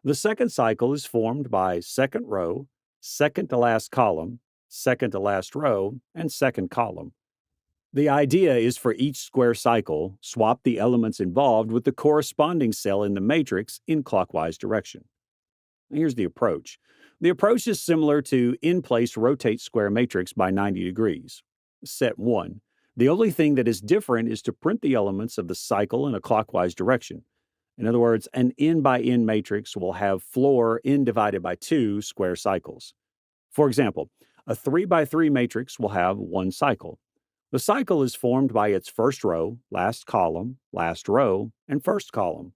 The second cycle is formed by second row, second to last column, second to last row, and second column. The idea is for each square cycle, swap the elements involved with the corresponding cell in the matrix in clockwise direction. Here's the approach. The approach is similar to in-place rotate square matrix by 90 degrees. Set 1. The only thing that is different is to print the elements of the cycle in a clockwise direction. In other words, an n by n matrix will have floor n divided by 2 square cycles. For example, a 3x3 matrix will have one cycle. The cycle is formed by its first row, last column, last row, and first column.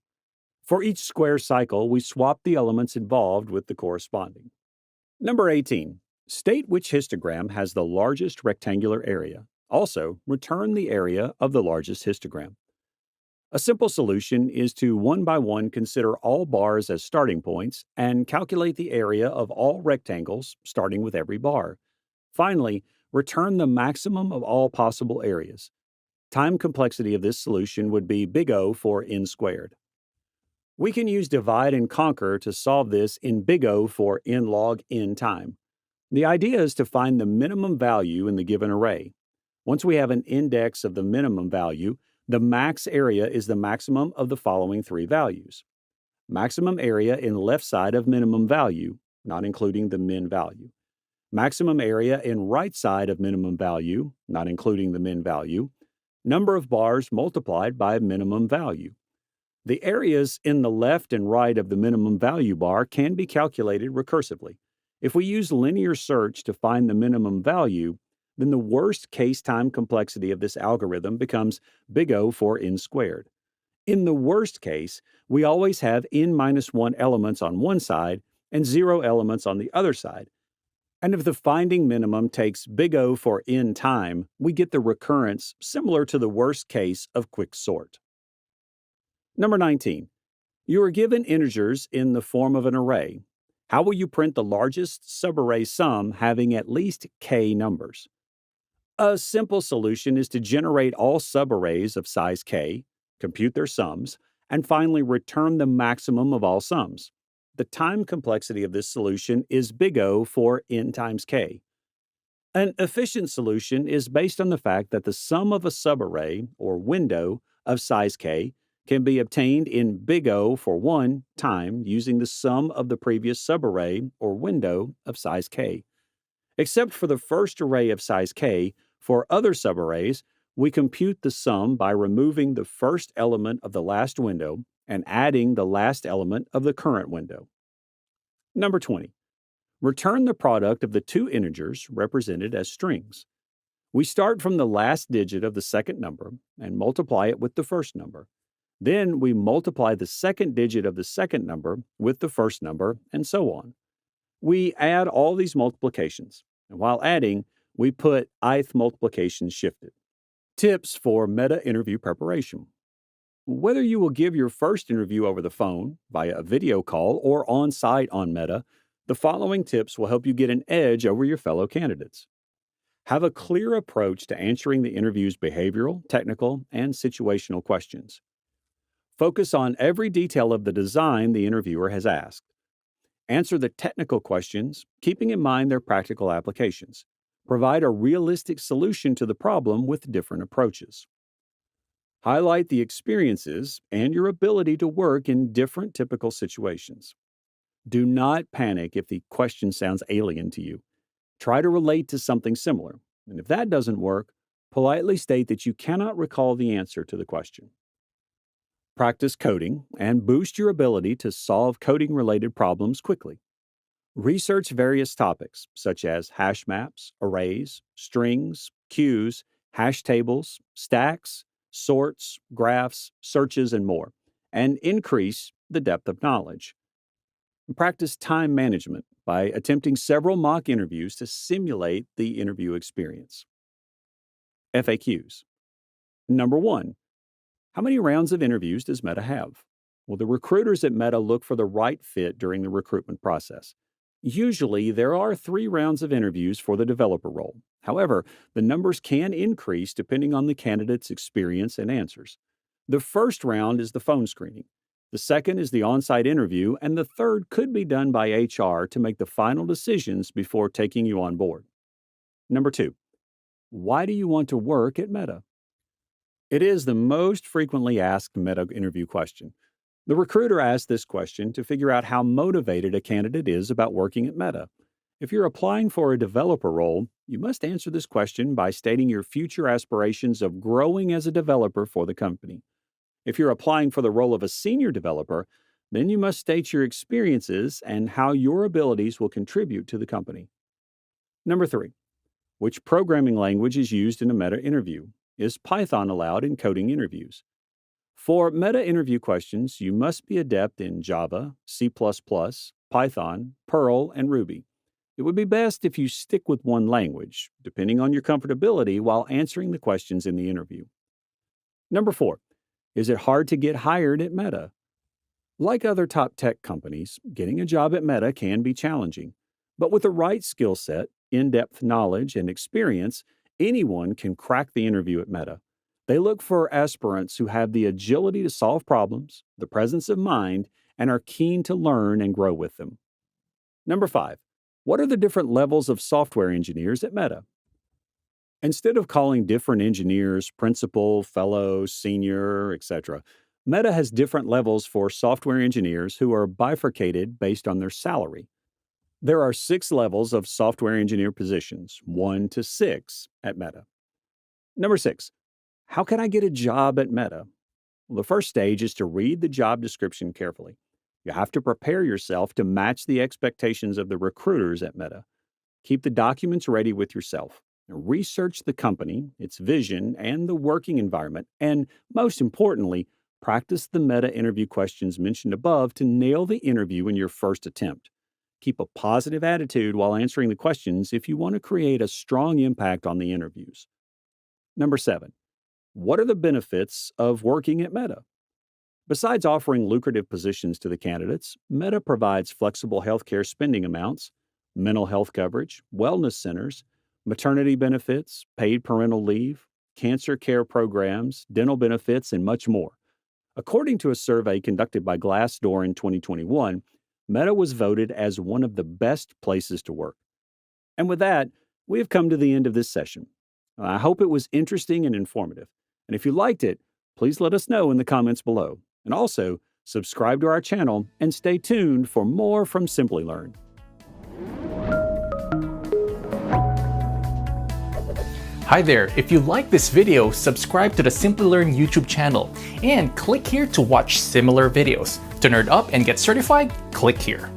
For each square cycle, we swap the elements involved with the corresponding. Number 18. State which histogram has the largest rectangular area. Also, return the area of the largest histogram. A simple solution is to one by one consider all bars as starting points and calculate the area of all rectangles, starting with every bar. Finally, return the maximum of all possible areas. Time complexity of this solution would be big O for n squared. We can use divide and conquer to solve this in big O for n log n time. The idea is to find the minimum value in the given array. Once we have an index of the minimum value, the max area is the maximum of the following three values. Maximum area in left side of minimum value, not including the min value. Maximum area in right side of minimum value, not including the min value. Number of bars multiplied by minimum value. The areas in the left and right of the minimum value bar can be calculated recursively. If we use linear search to find the minimum value, then the worst case time complexity of this algorithm becomes big O for n squared. In the worst case, we always have n-1 elements on one side and 0 elements on the other side. And if the finding minimum takes big O for n time, we get the recurrence similar to the worst case of quicksort. Number 19. You are given integers in the form of an array. How will you print the largest subarray sum having at least k numbers? A simple solution is to generate all subarrays of size k, compute their sums, and finally return the maximum of all sums. The time complexity of this solution is big O for n times k. An efficient solution is based on the fact that the sum of a subarray, or window, of size k can be obtained in big O for 1 time using the sum of the previous subarray, or window, of size k. Except for the first array of size k, for other subarrays, we compute the sum by removing the first element of the last window and adding the last element of the current window. Number 20. Return the product of the two integers represented as strings. We start from the last digit of the second number and multiply it with the first number. Then we multiply the second digit of the second number with the first number, and so on. We add all these multiplications, and while adding, we put ith multiplications shifted. Tips for meta interview preparation. Whether you will give your first interview over the phone, via a video call, or on-site on Meta, the following tips will help you get an edge over your fellow candidates. Have a clear approach to answering the interview's behavioral, technical, and situational questions. Focus on every detail of the design the interviewer has asked. Answer the technical questions, keeping in mind their practical applications. Provide a realistic solution to the problem with different approaches. Highlight the experiences and your ability to work in different typical situations. Do not panic if the question sounds alien to you. Try to relate to something similar. And if that doesn't work, politely state that you cannot recall the answer to the question. Practice coding and boost your ability to solve coding related problems quickly. Research various topics such as hash maps, arrays, strings, queues, hash tables, stacks, sorts, graphs, searches, and more, and increase the depth of knowledge. Practice time management by attempting several mock interviews to simulate the interview experience. FAQs. Number 1. How many rounds of interviews does Meta have? Well, the recruiters at Meta look for the right fit during the recruitment process. Usually, there are 3 rounds of interviews for the developer role. However, the numbers can increase depending on the candidate's experience and answers. The first round is the phone screening. The second is the on-site interview, and the third could be done by HR to make the final decisions before taking you on board. Number 2, why do you want to work at Meta? It is the most frequently asked Meta interview question. The recruiter asks this question to figure out how motivated a candidate is about working at Meta. If you're applying for a developer role, you must answer this question by stating your future aspirations of growing as a developer for the company. If you're applying for the role of a senior developer, then you must state your experiences and how your abilities will contribute to the company. Number 3, which programming language is used in a Meta interview? Is Python allowed in coding interviews? For Meta interview questions, you must be adept in Java, C++, Python, Perl, and Ruby. It would be best if you stick with one language, depending on your comfortability while answering the questions in the interview. Number 4, is it hard to get hired at Meta? Like other top tech companies, getting a job at Meta can be challenging. But with the right skill set, in-depth knowledge, and experience, anyone can crack the interview at Meta. They look for aspirants who have the agility to solve problems, the presence of mind, and are keen to learn and grow with them. Number 5, what are the different levels of software engineers at Meta? Instead of calling different engineers principal, fellow, senior, etc., Meta has different levels for software engineers who are bifurcated based on their salary. There are 6 levels of software engineer positions, 1 to 6 at Meta. Number 6, how can I get a job at Meta? Well, the first stage is to read the job description carefully. You have to prepare yourself to match the expectations of the recruiters at Meta. Keep the documents ready with yourself. Research the company, its vision, and the working environment, and most importantly, practice the Meta interview questions mentioned above to nail the interview in your first attempt. Keep a positive attitude while answering the questions if you want to create a strong impact on the interviews. Number 7, what are the benefits of working at Meta? Besides offering lucrative positions to the candidates, Meta provides flexible healthcare spending amounts, mental health coverage, wellness centers, maternity benefits, paid parental leave, cancer care programs, dental benefits, and much more. According to a survey conducted by Glassdoor in 2021, Meta was voted as one of the best places to work. And with that, we have come to the end of this session. I hope it was interesting and informative. And if you liked it, please let us know in the comments below. And also, subscribe to our channel and stay tuned for more from Simplilearn. Hi there, if you like this video, subscribe to the Simplilearn YouTube channel and click here to watch similar videos. To nerd up and get certified, click here.